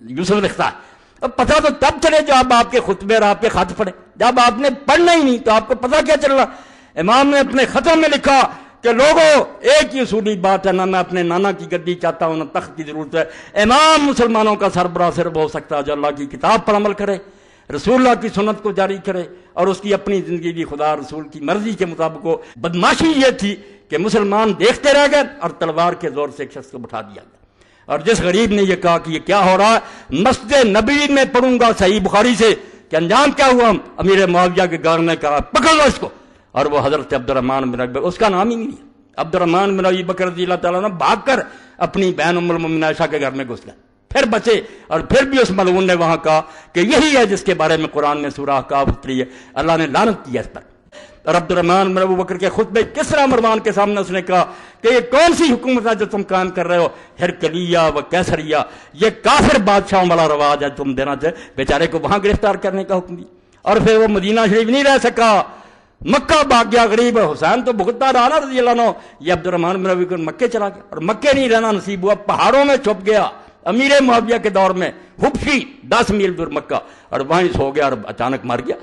یوسف لکھتا ہے. اب پتہ تو تب چلے جب آپ کے خطبے اور آپ کے خط پڑھے. جب آپ نے پڑھنا ہی نہیں تو آپ کو پتہ کیا چل رہا. امام نے اپنے خطوں میں لکھا کہ لوگوں، ایک ہی اصولی بات ہے، نہ میں اپنے نانا کی گدی چاہتا ہوں نہ تخت کی ضرورت ہے. امام مسلمانوں کا سربراہ صرف ہو سکتا ہے جو اللہ کی کتاب پر عمل کرے، رسول اللہ کی سنت کو جاری کرے اور اس کی اپنی زندگی بھی خدا رسول کی مرضی کے مطابق ہو. بدماشی یہ تھی کہ مسلمان دیکھتے رہ گئے اور تلوار کے زور سے ایک شخص کو بٹھا دیا گیا. اور جس غریب نے یہ کہا کہ یہ کیا ہو رہا ہے، مسجد نبوی میں پڑھوں گا صحیح بخاری سے کہ انجام کیا ہوا، امیر معاویہ کے گھر نے کہا پکڑ لو اس کو، اور وہ حضرت عبد الرحمن بن ابی، اس کا نام ہی نہیں ہے، عبد الرحمن بن ابی بکر رضی اللہ تعالیٰ عنہ بھاگ کر اپنی بہن ام المؤمنین عائشہ کے گھر میں گھس گئے، پھر بچے. اور پھر بھی اس ملعون نے وہاں کہا کہ یہی ہے جس کے بارے میں قرآن میں سورہ احقاف اتری ہے، اللہ نے لعنت کی ہے اس پر. اور عبد الرحمن بن ابو بکر کے خطبے کس طرح مروان کے سامنے اس نے کہا کہ یہ کون سی حکومت ہے جو تم قائم کر رہے ہو، ہرکلیہ و کیسریہ، یہ کافر بادشاہوں والا رواج ہے تم دینا چاہے. بیچارے کو وہاں گرفتار کرنے کا حکم دیا. اور پھر وہ مدینہ شریف نہیں رہ سکا، مکہ بھاگ گیا غریب. حسین تو بھگتتا رہا نا رضی اللہ عنہ. یہ عبد الرحمن بن ابی بکر مکے چلا گیا، اور مکے نہیں رہنا نصیب ہوا، پہاڑوں میں چھپ گیا امیر معاویہ کے دور میں، حبشی 10 میل دور مکہ، اور وہیں سو گیا اور اچانک مر گیا.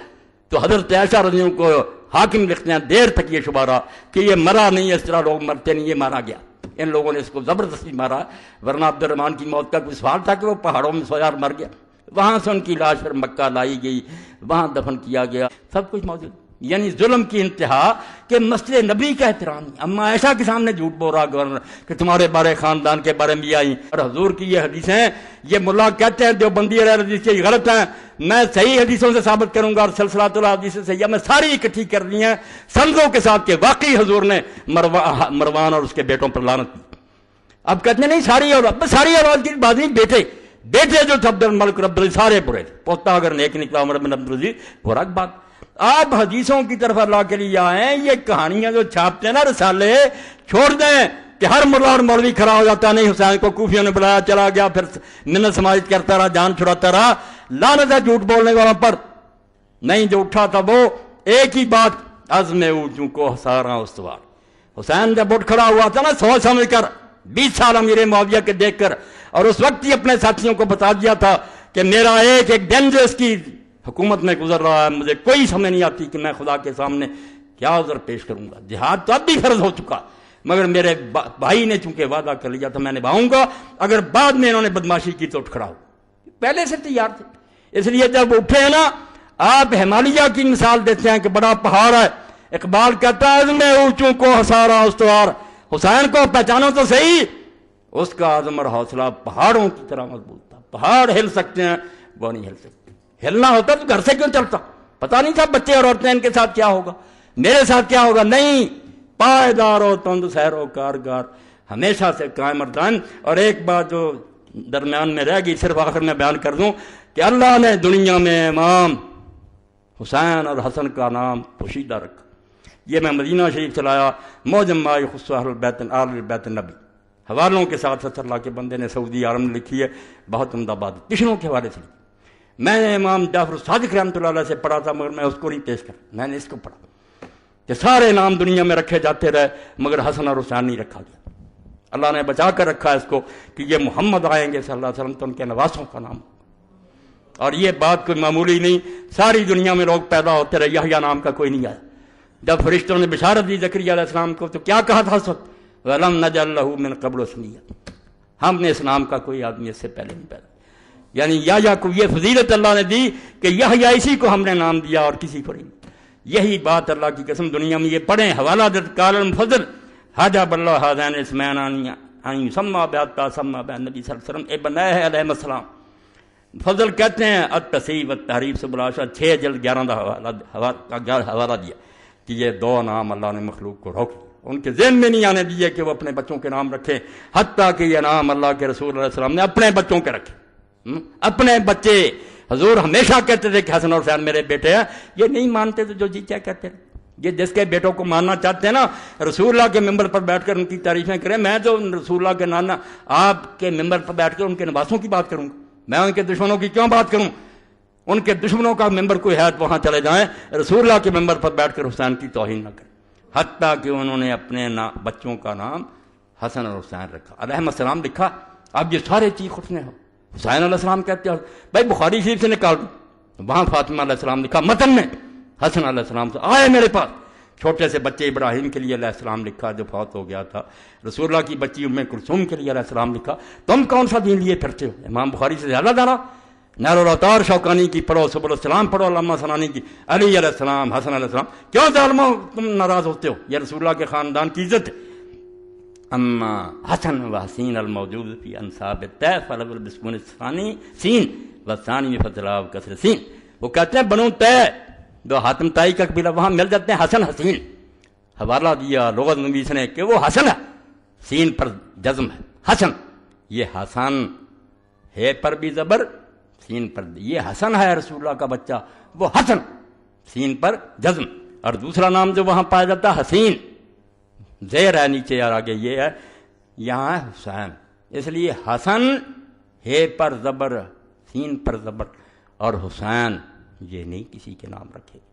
تو حضرت عائشہ رضی اللہ عنہ کو حاکم لکھتے ہیں دیر تک یہ شبہ رہا کہ یہ مرا نہیں، اس طرح لوگ مرتے نہیں، یہ مارا گیا. ان لوگوں نے اس کو زبردستی مارا، ورنہ عبد الرحمن کی موت کا کوئی سوال تھا کہ وہ پہاڑوں میں سویا اور مر گیا. وہاں سے ان کی لاش پھر مکہ لائی گئی، وہاں دفن کیا گیا، سب کچھ موجود. یعنی ظلم کی انتہا کہ مسجد نبی کا احترام نہیں. اما عائشہ کے سامنے جھوٹ بول رہا گورنر کہ تمہارے بارے خاندان کے بارے میں یہ آئی. اور حضور کی یہ حدیثیں یہ ملا کہتے ہیں دیوبندی علیہ حدیث یہ غلط ہیں، میں صحیح حدیثوں سے ثابت کروں گا، اور سلسلۃ الحدیث سے میں ساری اکٹھی کر دی ہیں سندوں کے ساتھ کہ واقعی حضور نے مروان اور اس کے بیٹوں پر لعنت کی. اب کہتے ہیں نہیں ساری اولاد کی بات نہیں، بیٹے جو تھے عبد الملک رب العزیز سارے برے تھے، پوتا اگر نیک نکلا عمر بن عبد العزیز وہ رکھ بات. آپ حدیثوں کی طرف اللہ کے لیے آئیں، یہ کہانیاں جو چھاپتے ہیں نا رسالے چھوڑ دیں کہ ہر ملا اور مولوی کھڑا ہو جاتا. نہیں، حسین کو کوفیوں نے بلایا چلا گیا، پھر منت سماجت کرتا رہا، جان چھڑاتا رہا. لعنت ہے جھوٹ بولنے والوں پر. نہیں، جو اٹھا تھا وہ ایک ہی بات، عزم اونچوں کو سارا استوار. حسین جب اٹھ کھڑا ہوا تھا نا سوچ سمجھ کر 20 سال امیر معاویہ کے دیکھ کر، اور اس وقت ہی اپنے ساتھیوں کو بتا دیا تھا کہ میرا ایک دن جو اس کی حکومت میں گزر رہا ہے مجھے کوئی سمجھ نہیں آتی کہ میں خدا کے سامنے کیا عذر پیش کروں گا. جہاد تو اب بھی فرض ہو چکا، مگر میرے بھائی نے چونکہ وعدہ کر لیا تھا میں نبھاؤں گا، اگر بعد میں انہوں نے بدماشی کی تو اٹھ کھڑا ہو. پہلے سے تیار تھے. اس لیے جب اٹھے ہیں نا، آپ ہمالیہ کی مثال دیتے ہیں کہ بڑا پہاڑ ہے. اقبال کہتا ہے عزم اونچوں کو سارا استوار. حسین کو پہچانو تو صحیح، اس کا عزم اور حوصلہ پہاڑوں کی طرح مضبوط تھا. پہاڑ ہل سکتے ہیں، وہ نہیں ہل سکتے. ہلنا ہوتا تو گھر سے کیوں چلتا؟ پتا نہیں تھا بچے اور عورتیں ان کے ساتھ کیا ہوگا، میرے ساتھ کیا ہوگا. نہیں، پائیدار و تند سیر و کارگار ہمیشہ سے قائم اور دائم. اور ایک بات جو درمیان میں رہ گئی صرف آخر میں بیان کر دوں کہ اللہ نے دنیا میں امام حسین اور حسن کا نام پوشیدہ رکھا. یہ میں مدینہ شریف چلایا، موجم مائی خصوص اہل بیت النبی، حوالوں کے ساتھ صلی اللہ کے بندے نے سعودی عالم نے لکھی ہے، بہت عمدہ بات، کشنوں کے حوالے سے لکھی. میں نے امام جعفر صادق رحمۃ اللہ علیہ سے پڑھا تھا، مگر میں اس کو نہیں پیش کر، میں نے اس کو پڑھا کہ سارے نام دنیا میں رکھے جاتے رہے مگر حسن اور حسین نہیں رکھا گیا. اللہ نے بچا کر رکھا اس کو کہ یہ محمد آئیں گے صلی اللہ علیہ وسلم تو ان کے نواسوں کا نام. اور یہ بات کوئی معمولی نہیں، ساری دنیا میں لوگ پیدا ہوتے رہے، یحییٰ نام کا کوئی نہیں آیا. جب فرشتوں نے بشارت دی زکریا علیہ السلام کو تو کیا کہا تھا اس وقت؟ وَلَمْ نَجْعَل لَهُ مِن قَبْلُ سَمِيًّا، ہم نے اس نام کا کوئی آدمی اس سے پہلے نہیں پیدا. یعنی یحییٰ کو یہ فضیلت اللہ نے دی کہ یحییٰ اسی کو ہم نے نام دیا اور کسی کو نہیں. یہی بات اللہ کی قسم دنیا میں یہ پڑھیں، حوالہ دت قال المفضل حجب اللہ ہذین اسمین ان یسمى بحتا سمى بہ نبی صلی اللہ علیہ وسلم ابن علیہ السلام. فضل کہتے ہیں التصحیح والتحریف سے بلاشا 6 جلد 11 کا حوالہ دیا کہ یہ 2 نام اللہ نے مخلوق کو روک، ان کے ذہن میں نہیں آنے دیے کہ وہ اپنے بچوں کے نام رکھیں، حتیٰ کہ یہ نام اللہ کے رسول علیہ السلام نے اپنے بچوں کے رکھے. اپنے بچے حضور ہمیشہ کہتے تھے کہ حسن اور حسین میرے بیٹے ہیں. یہ نہیں مانتے تو جو جی کیا کہتے ہیں. یہ جس کے بیٹوں کو ماننا چاہتے ہیں نا، رسول اللہ کے ممبر پر بیٹھ کر ان کی تعریفیں کریں. میں تو رسول اللہ کے نانا آپ کے ممبر پر بیٹھ کر ان کے نواسوں کی بات کروں گا، میں ان کے دشمنوں کی کیوں بات کروں؟ ان کے دشمنوں کا ممبر کوئی ہے تو وہاں چلے جائیں، رسول اللہ کے ممبر پر بیٹھ کر حسین کی توہین نہ کریں. حتیٰ کہ انہوں نے اپنے بچوں کا نام حسن اور حسین رکھا، علیہ السلام لکھا. اب یہ سارے چیز اٹھنے ہو، حسین علیہ السلام کہتے ہیں بھائی بخاری شریف سے نکال دو، وہاں فاطمہ علیہ السلام لکھا متن میں، حسن علیہ السلام سے آئے میرے پاس. چھوٹے سے بچے ابراہیم کے لیے علیہ السلام لکھا جو فوت ہو گیا تھا. رسول اللہ کی بچی ام کلثوم کے لیے علیہ السلام لکھا. تم کون سا دین لیے پھرتے ہو؟ امام بخاری سے زیادہ دانا نیر الاوتار شوکانی کی پڑھو، سبل السلام پڑھو علامہ سنانی کی، علی علیہ السلام، حسن علیہ السلام. کیوں ظالموں تم ناراض ہوتے ہو؟ یہ رسول اللہ کے خاندان کی عزت ہے. اما حسن و حسین الموجود فی انصاب الطیف فلول بسکون الثانی سین والثانی میں فتلاو کسر سین. وہ کہتے ہیں بنو طے جو حاتم طائی کا قبیلہ وہاں مل جاتے ہیں حسن حسین. حوالہ دیا لغت نویس نے کہ وہ حسن ہے، سین پر جزم ہے حسن. یہ حسن ہے پر بھی زبر، سین پر، یہ حسن ہے رسول اللہ کا بچہ، وہ حسن سین پر جزم. اور دوسرا نام جو وہاں پایا جاتا ہے حسین، زیر ہے نیچے اور آگے یہ ہے، یہاں ہے حسین. اس لیے حسن ہے پر زبر، سین پر زبر، اور حسین یہ نہیں کسی کے نام رکھے گا،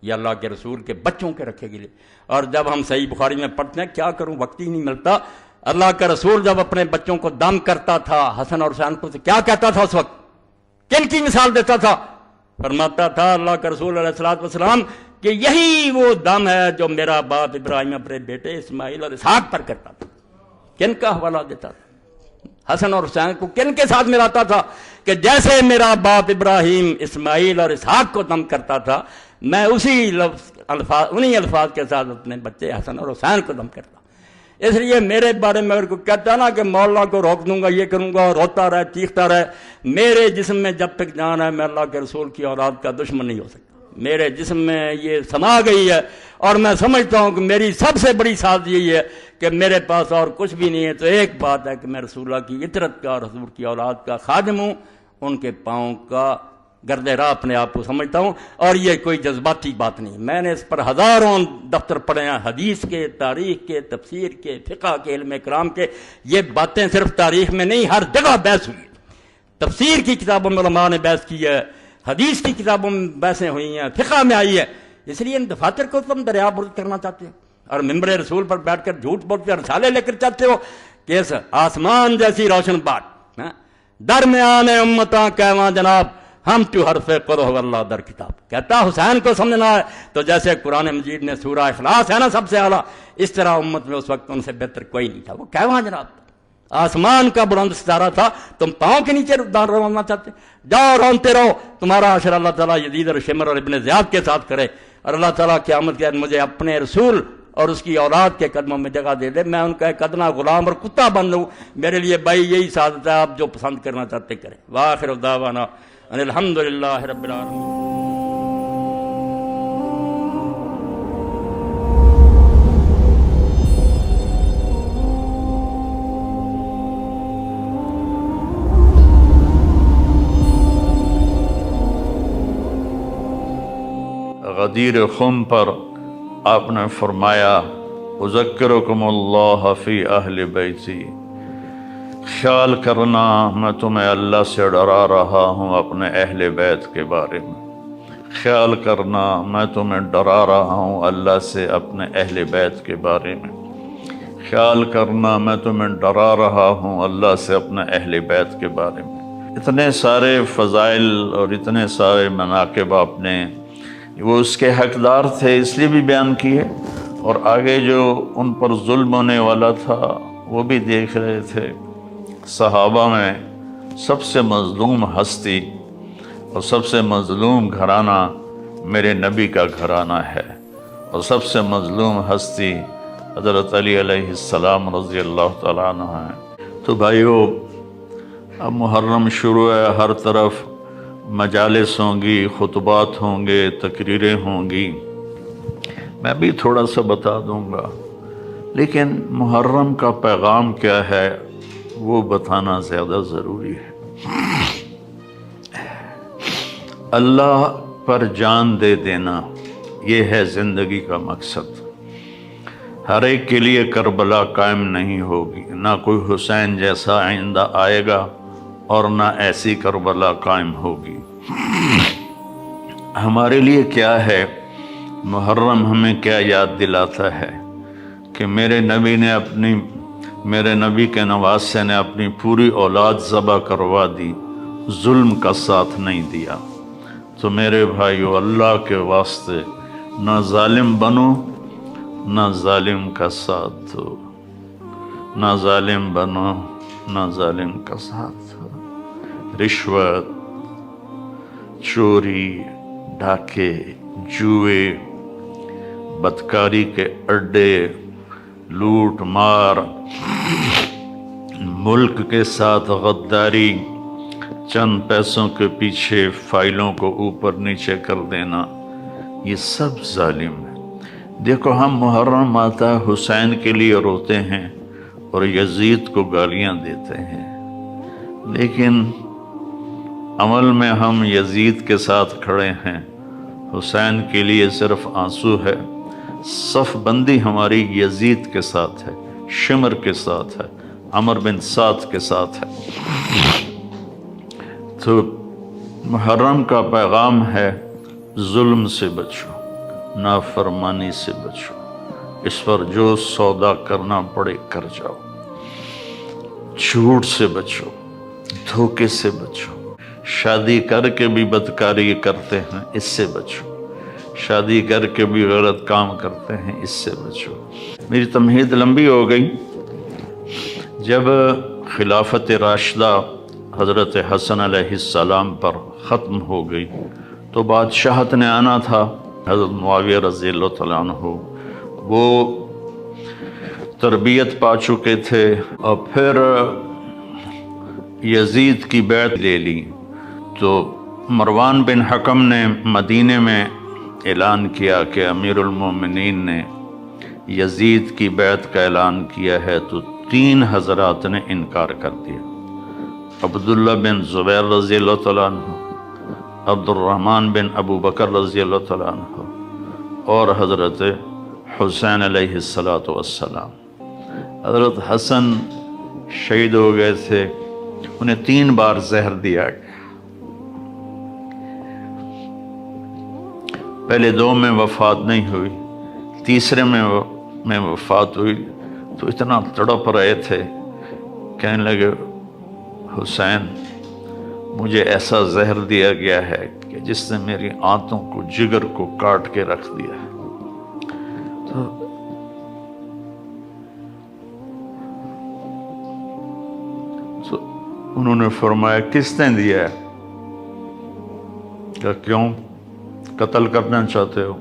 یہ اللہ کے رسول کے بچوں کے رکھے گئے. اور جب ہم صحیح بخاری میں پڑھتے ہیں، کیا کروں وقت ہی نہیں ملتا، اللہ کا رسول جب اپنے بچوں کو دم کرتا تھا حسن اور حسین کو، کیا کہتا تھا اس وقت، کن کی مثال دیتا تھا؟ فرماتا تھا اللہ کا رسول علیہ الصلوۃ والسلام کہ یہی وہ دم ہے جو میرا باپ ابراہیم اپنے بیٹے اسماعیل اور اسحاق پر کرتا تھا. کن کا حوالہ دیتا تھا؟ حسن اور حسین کو کن کے ساتھ ملاتا تھا کہ جیسے میرا باپ ابراہیم اسماعیل اور اسحاق کو دم کرتا تھا، میں انہی الفاظ کے ساتھ اپنے بچے حسن اور حسین کو دم کرتا. اس لیے میرے بارے میں اگر کوئی کہتا ہے نا کہ مولا کو روک دوں گا، یہ کروں گا، روتا رہے چیختا رہے، میرے جسم میں جب تک جان ہے میں اللہ کے رسول کی اولاد کا دشمن نہیں ہو سکتا. میرے جسم میں یہ سما گئی ہے، اور میں سمجھتا ہوں کہ میری سب سے بڑی سعادت یہی ہے کہ میرے پاس اور کچھ بھی نہیں ہے، تو ایک بات ہے کہ میں رسول اللہ کی اطرت کا اور حضور کی اولاد کا خادم ہوں، ان کے پاؤں کا گرد راہ اپنے آپ کو سمجھتا ہوں. اور یہ کوئی جذباتی بات نہیں، میں نے اس پر ہزاروں دفتر پڑھے ہیں، حدیث کے، تاریخ کے، تفسیر کے، فقہ کے، علم کرام کے. یہ باتیں صرف تاریخ میں نہیں، ہر جگہ بحث ہوئی ہے. تفسیر کی کتابوں میں علماء نے بحث کی ہے، حدیث کی کتابوں میں بحثیں ہوئی ہیں، فقہ میں آئی ہے. اس لیے ان دفاتر کو تم دریا برد کرنا چاہتے ہو اور ممبر رسول پر بیٹھ کر جھوٹ بولتے اور رسالے لے کر چاہتے ہو کہ اس آسمان جیسی روشن بات درمیان امتاں کہواں جناب ہم تو حرف قرہ واللہ در کتاب. کہتا حسین کو سمجھنا ہے تو جیسے قرآن مجید میں سورہ اخلاص ہے نا سب سے اعلیٰ، اس طرح امت میں اس وقت ان سے بہتر کوئی نہیں تھا. وہ کہواں جناب آسمان کا بلند ستارہ تھا، تم پاؤں کے نیچے رونا چاہتے. جاؤ رونتے رہو، تمہارا حشر اللہ تعالیٰ یزید اور شمر اور ابن زیاد کے ساتھ کرے، اور اللہ تعالیٰ قیامت کے دن مجھے اپنے رسول اور اس کی اولاد کے قدموں میں جگہ دے دے، میں ان کا ایک ادنا غلام اور کتا بن لوں. میرے لیے بھائی یہی سعادت ہے، آپ جو پسند کرنا چاہتے کریں. وآخر دعوانا ان الحمدللہ رب العالمین.
غدیر خم پر آپ نے فرمایا اذکرکم اللہ فی اہل بیتی، خیال کرنا میں تمہیں اللہ سے ڈرا رہا ہوں اپنے اہل بیت کے بارے میں. خیال کرنا میں تمہیں ڈرا رہا ہوں اللہ سے اپنے اہل بیت کے بارے میں. خیال کرنا میں تمہیں ڈرا رہا ہوں اللہ سے اپنے اہل بیت کے بارے میں. اتنے سارے فضائل اور اتنے سارے مناقب آپ نے، وہ اس کے حقدار تھے اس لیے بھی بیان کیے، اور آگے جو ان پر ظلم ہونے والا تھا وہ بھی دیکھ رہے تھے. صحابہ میں سب سے مظلوم ہستی اور سب سے مظلوم گھرانہ میرے نبی کا گھرانہ ہے، اور سب سے مظلوم ہستی حضرت علی علیہ السلام رضی اللہ تعالیٰ عنہ ہے. تو بھائیو اب محرم شروع ہے، ہر طرف مجالس ہوں گی، خطبات ہوں گے، تقریریں ہوں گی. میں بھی تھوڑا سا بتا دوں گا، لیکن محرم کا پیغام کیا ہے وہ بتانا زیادہ ضروری ہے. اللہ پر جان دے دینا، یہ ہے زندگی کا مقصد. ہر ایک کے لیے کربلا قائم نہیں ہوگی، نہ کوئی حسین جیسا آئندہ آئے گا اور نہ ایسی کربلا قائم ہوگی. ہمارے لیے کیا ہے محرم، ہمیں کیا یاد دلاتا ہے کہ میرے نبی کے نواسے نے اپنی پوری اولاد ذبح کروا دی، ظلم کا ساتھ نہیں دیا. تو میرے بھائیو اللہ کے واسطے نہ ظالم بنو، نہ ظالم کا ساتھ دو. نہ ظالم بنو، نہ ظالم کا ساتھ دو. رشوت، چوری، ڈاکے، جوئے، بدکاری کے اڈے، لوٹ مار، ملک کے ساتھ غداری، چند پیسوں کے پیچھے فائلوں کو اوپر نیچے کر دینا، یہ سب ظالم ہے۔ دیکھو ہم محرم آتا حسین کے لیے روتے ہیں اور یزید کو گالیاں دیتے ہیں، لیکن عمل میں ہم یزید کے ساتھ کھڑے ہیں، حسین کے لیے صرف آنسو ہے۔ صف بندی ہماری یزید کے ساتھ ہے، شمر کے ساتھ ہے، عمر بن سعد کے ساتھ ہے۔ تو محرم کا پیغام ہے ظلم سے بچو، نافرمانی سے بچو، اس پر جو سودا کرنا پڑے کر جاؤ، جھوٹ سے بچو، دھوکے سے بچو، شادی کر کے بھی بدکاری کرتے ہیں اس سے بچو، شادی کر کے بھی غلط کام کرتے ہیں اس سے بچو۔ میری تمہید لمبی ہو گئی۔ جب خلافت راشدہ حضرت حسن علیہ السلام پر ختم ہو گئی تو بادشاہت نے آنا تھا، حضرت معاویہ رضی اللہ تعالیٰ عنہ وہ تربیت پا چکے تھے، اور پھر یزید کی بیعت لے لی تو مروان بن حکم نے مدینے میں اعلان کیا کہ امیر المومنین نے یزید کی بیعت کا اعلان کیا ہے، تو 3 حضرات نے انکار کر دیا، عبداللہ بن زبیر رضی اللہ تعالیٰ عنہ، عبد الرحمن بن ابو بکر رضی اللہ تعالیٰ عنہ، اور حضرت حسین علیہ السلام۔ حضرت حسن شہید ہو گئے تھے، انہیں 3 بار زہر دیا گیا، پہلے 2 میں وفات نہیں ہوئی، تیسرے میں وفات ہوئی تو اتنا تڑپ رہے تھے، کہنے لگے حسین مجھے ایسا زہر دیا گیا ہے کہ جس نے میری آنتوں کو، جگر کو کاٹ کے رکھ دیا ہے۔ تو انہوں نے فرمایا کس نے دیا ہے؟ کہ کیوں قتل کرنا چاہتے ہو؟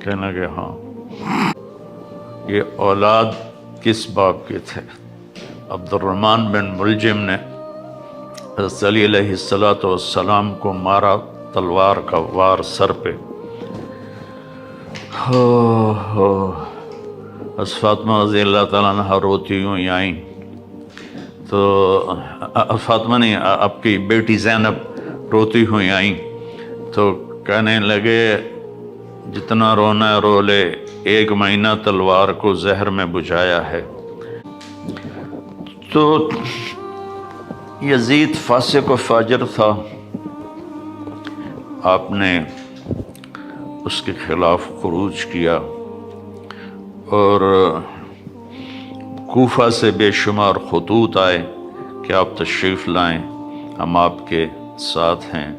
کہنے لگے ہاں۔ یہ اولاد کس باپ کے تھے؟ عبد الرحمن بن ملجم نے حضرت علی علیہ السلام کو مارا، تلوار کا وار سر پہ۔ حضرت فاطمہ رضی اللہ تعالیٰ عنہ روتی ہوئی آئیں، تو فاطمہ نہیں، آپ کی بیٹی زینب روتی ہوئی آئیں تو کہنے لگے جتنا رونا رو لے، 1 مہینہ تلوار کو زہر میں بجھایا ہے۔ تو یزید فاسق و فاجر تھا، آپ نے اس کے خلاف خروج کیا اور کوفہ سے بے شمار خطوط آئے کہ آپ تشریف لائیں، ہم آپ کے ساتھ ہیں۔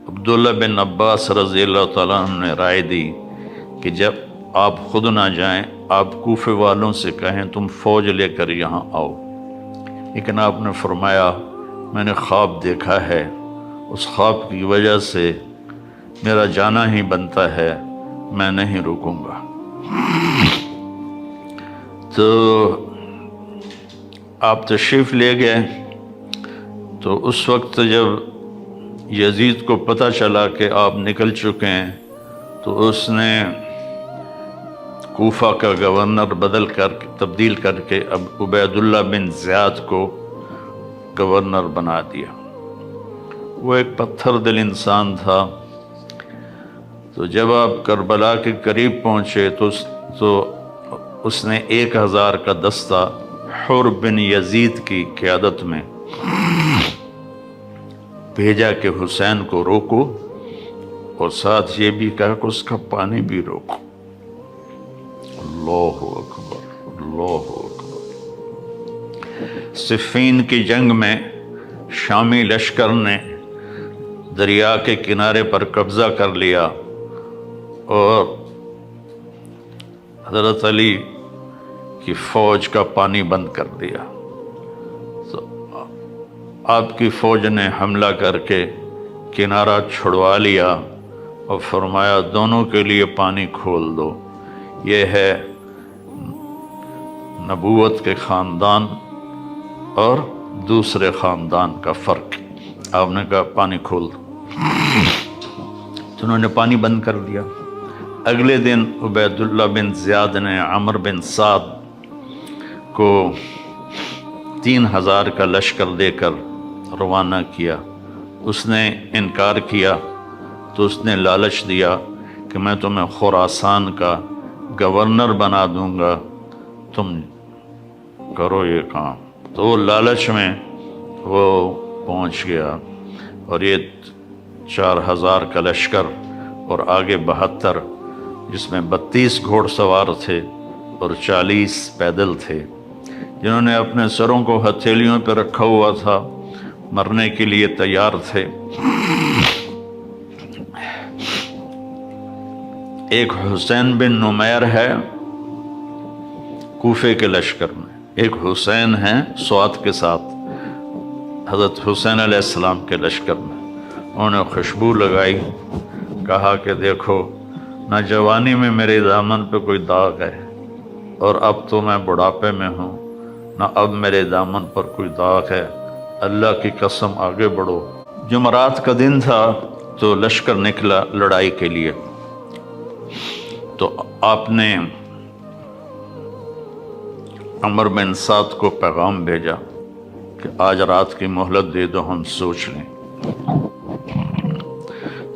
عبداللہ بن عباس رضی اللہ تعالیٰ عنہ نے رائے دی کہ جب آپ خود نہ جائیں، آپ کوفے والوں سے کہیں تم فوج لے کر یہاں آؤ، لیکن آپ نے فرمایا میں نے خواب دیکھا ہے، اس خواب کی وجہ سے میرا جانا ہی بنتا ہے، میں نہیں رکوں گا۔ تو آپ تشریف لے گئے، تو اس وقت جب یزید کو پتہ چلا کہ آپ نکل چکے ہیں تو اس نے کوفہ کا گورنر تبدیل کر کے اب عبید اللہ بن زیاد کو گورنر بنا دیا۔ وہ ایک پتھر دل انسان تھا۔ تو جب آپ کربلا کے قریب پہنچے تو اس نے 1000 کا دستہ حر بن یزید کی قیادت میں بھیجا کہ حسین کو روکو، اور ساتھ یہ بھی کہا کہ اس کا پانی بھی روکو۔ اللہ اکبر، اللہ اکبر۔ صفین کی جنگ میں شامی لشکر نے دریا کے کنارے پر قبضہ کر لیا اور حضرت علی کی فوج کا پانی بند کر دیا۔ تو آپ کی فوج نے حملہ کر کے کنارہ چھڑوا لیا اور فرمایا دونوں کے لیے پانی کھول دو۔ یہ ہے نبوت کے خاندان اور دوسرے خاندان کا فرق۔ آپ نے کہا پانی کھول دو، تو انہوں نے پانی بند کر دیا۔ اگلے دن عبید اللہ بن زیاد نے عمر بن سعد کو 3000 کا لشکر دے کر روانہ کیا۔ اس نے انکار کیا تو اس نے لالچ دیا کہ میں تمہیں خراسان کا گورنر بنا دوں گا، تم کرو یہ کام۔ تو وہ لالچ میں وہ پہنچ گیا، اور یہ 4000 کا لشکر اور آگے 72 جس میں 32 گھوڑ سوار تھے اور 40 پیدل تھے، جنہوں نے اپنے سروں کو ہتھیلیوں پہ رکھا ہوا تھا، مرنے کے لیے تیار تھے۔ ایک حسین بن نمیر ہے کوفے کے لشکر میں، ایک حسین ہیں سوات کے ساتھ حضرت حسین علیہ السلام کے لشکر میں۔ انہوں نے خوشبو لگائی، کہا کہ دیکھو نہ جوانی میں میرے دامن پہ کوئی داغ ہے، اور اب تو میں بڑھاپے میں ہوں، نہ اب میرے دامن پر کوئی داغ ہے، اللہ کی قسم آگے بڑھو۔ جمعرات کا دن تھا تو لشکر نکلا لڑائی کے لیے، تو آپ نے عمر بن سعد کو پیغام بھیجا کہ آج رات کی مہلت دے دو، ہم سوچ لیں۔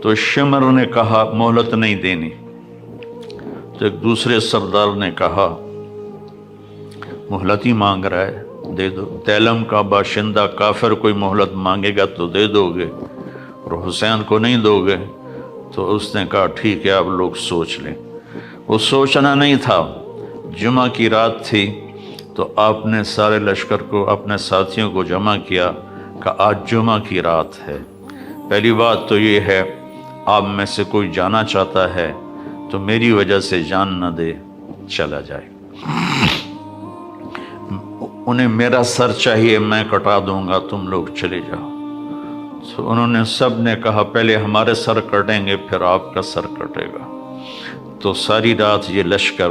تو شمر نے کہا مہلت نہیں دینی۔ تو ایک دوسرے سردار نے کہا مہلت ہی مانگ رہا ہے، دے دو۔ تیلم کا باشندہ کافر کوئی مہلت مانگے گا تو دے دو گے، اور حسین کو نہیں دو گے؟ تو اس نے کہا ٹھیک ہے، آپ لوگ سوچ لیں۔ وہ سوچنا نہیں تھا، جمعہ کی رات تھی، تو آپ نے سارے لشکر کو، اپنے ساتھیوں کو جمع کیا کہ آج جمعہ کی رات ہے۔ پہلی بات تو یہ ہے، آپ میں سے کوئی جانا چاہتا ہے تو میری وجہ سے جان نہ دے، چلا جائے۔ انہیں میرا سر چاہیے، میں کٹا دوں گا، تم لوگ چلے جاؤ۔ تو انہوں نے سب نے کہا پہلے ہمارے سر کٹیں گے پھر آپ کا سر کٹے گا۔ تو ساری رات یہ لشکر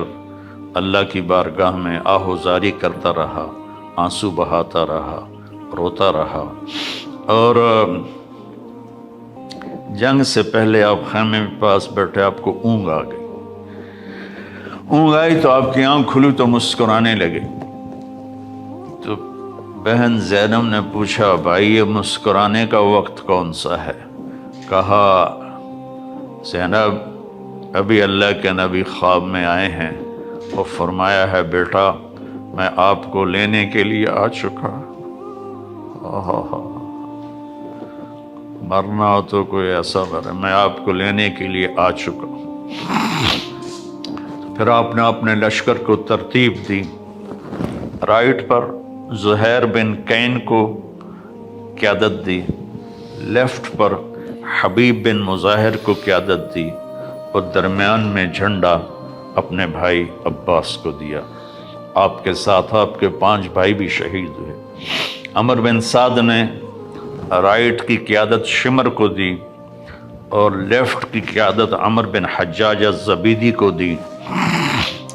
اللہ کی بارگاہ میں آہوزاری کرتا رہا، آنسو بہاتا رہا، روتا رہا۔ اور جنگ سے پہلے آپ خیمے میں پاس بیٹھے، آپ کو اونگ آ گئی۔ اونگ آئی تو آپ کی آنکھ کھلی تو مسکرانے لگے۔ تو بہن زینب نے پوچھا بھائی یہ مسکرانے کا وقت کون سا ہے؟ کہا زینب ابھی اللہ کے نبی خواب میں آئے ہیں اور فرمایا ہے بیٹا میں آپ کو لینے کے لیے آ چکا۔ مرنا ہو تو کوئی ایسا مرے، میں آپ کو لینے کے لیے آ چکا۔ پھر آپ نے اپنے لشکر کو ترتیب دی، رائٹ پر زہیر بن کین کو قیادت دی، لیفٹ پر حبیب بن مظاہر کو قیادت دی، اور درمیان میں جھنڈا اپنے بھائی عباس کو دیا۔ آپ کے ساتھ آپ کے 5 بھائی بھی شہید ہوئے۔ عمر بن سعد نے رائٹ کی قیادت شمر کو دی اور لیفٹ کی قیادت عمر بن حجاج الزبیدی کو دی،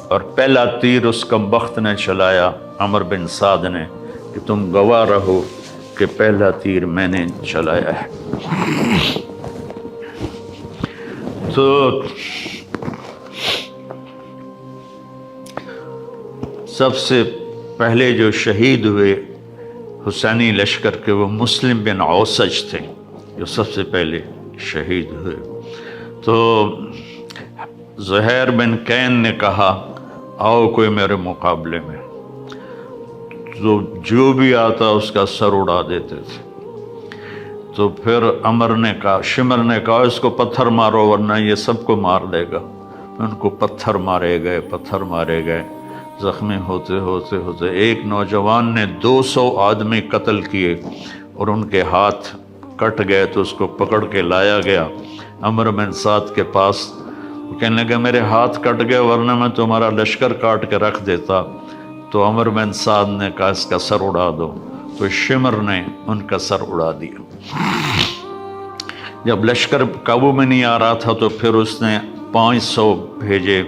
اور پہلا تیر اس کمبخت نے چلایا عمر بن سعد نے کہ تم گواہ رہو کہ پہلا تیر میں نے چلایا ہے۔ تو سب سے پہلے جو شہید ہوئے حسینی لشکر کے وہ مسلم بن اوسج تھے، جو سب سے پہلے شہید ہوئے۔ تو زہیر بن کین نے کہا آؤ کوئی میرے مقابلے میں، تو جو بھی آتا اس کا سر اڑا دیتے تھے۔ تو پھر عمر نے کہا، شمر نے کہا اس کو پتھر مارو ورنہ یہ سب کو مار دے گا۔ ان کو پتھر مارے گئے، زخمی ہوتے ہوتے ایک نوجوان نے 200 آدمی قتل کیے اور ان کے ہاتھ کٹ گئے، تو اس کو پکڑ کے لایا گیا عمر بن سعد کے پاس۔ وہ کہنے لگا میرے ہاتھ کٹ گئے ورنہ میں تمہارا لشکر کاٹ کے رکھ دیتا۔ تو عمر بن سعد نے کہا اس کا سر اڑا دو، تو شمر نے ان کا سر اڑا دیا۔ جب لشکر قابو میں نہیں آ رہا تھا تو پھر اس نے 500 بھیجے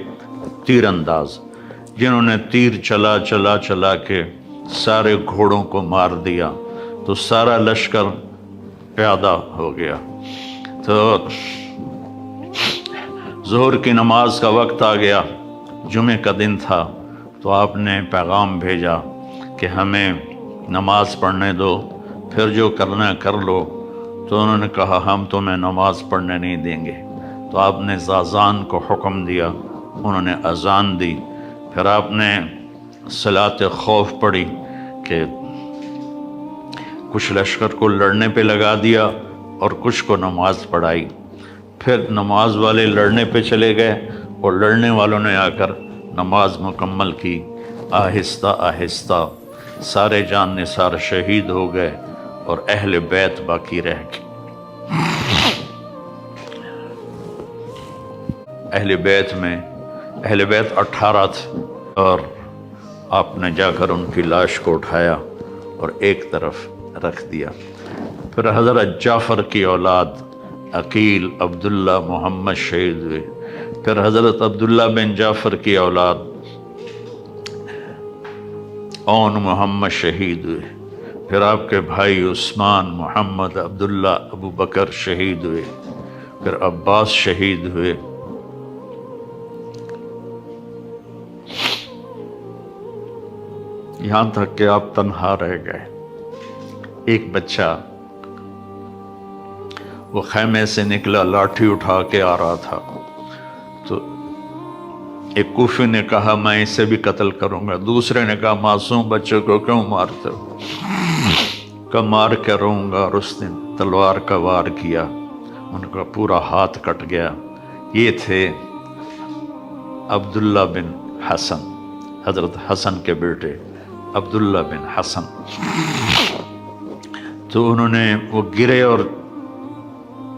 تیر انداز، جنہوں نے تیر چلا کے سارے گھوڑوں کو مار دیا، تو سارا لشکر پیادہ ہو گیا۔ تو ظہر کی نماز کا وقت آ گیا، جمعہ کا دن تھا، تو آپ نے پیغام بھیجا کہ ہمیں نماز پڑھنے دو، پھر جو کرنا ہے کر لو۔ تو انہوں نے کہا ہم تمہیں نماز پڑھنے نہیں دیں گے۔ تو آپ نے اذان کو حکم دیا، انہوں نے اذان دی، پھر آپ نے صلاۃ خوف پڑھی کہ کچھ لشکر کو لڑنے پہ لگا دیا اور کچھ کو نماز پڑھائی۔ پھر نماز والے لڑنے پہ چلے گئے اور لڑنے والوں نے آ کر نماز مکمل کی۔ آہستہ آہستہ سارے جان نثار شہید ہو گئے اور اہل بیت باقی رہ گئے۔ اہل بیت 18 تھے، اور آپ نے جا کر ان کی لاش کو اٹھایا اور ایک طرف رکھ دیا۔ پھر حضرت جعفر کی اولاد عقیل، عبداللہ، محمد شہید ہوئے۔ پھر حضرت عبداللہ بن جعفر کی اولاد اون محمد شہید ہوئے۔ پھر آپ کے بھائی عثمان، محمد، عبداللہ، ابو بکر شہید ہوئے۔ پھر عباس شہید ہوئے۔ یہاں تک کہ آپ تنہا رہ گئے۔ ایک بچہ وہ خیمے سے نکلا، لاٹھی اٹھا کے آ رہا تھا، تو ایک کوفی نے کہا میں اسے بھی قتل کروں گا، دوسرے نے کہا معصوم بچے کو کیوں مارتے ہو؟ کہ مار کے رہوں گا، اور اس نے تلوار کا وار کیا، ان کا پورا ہاتھ کٹ گیا۔ یہ تھے عبداللہ بن حسن، حضرت حسن کے بیٹے عبداللہ بن حسن۔ تو انہوں نے وہ گرے اور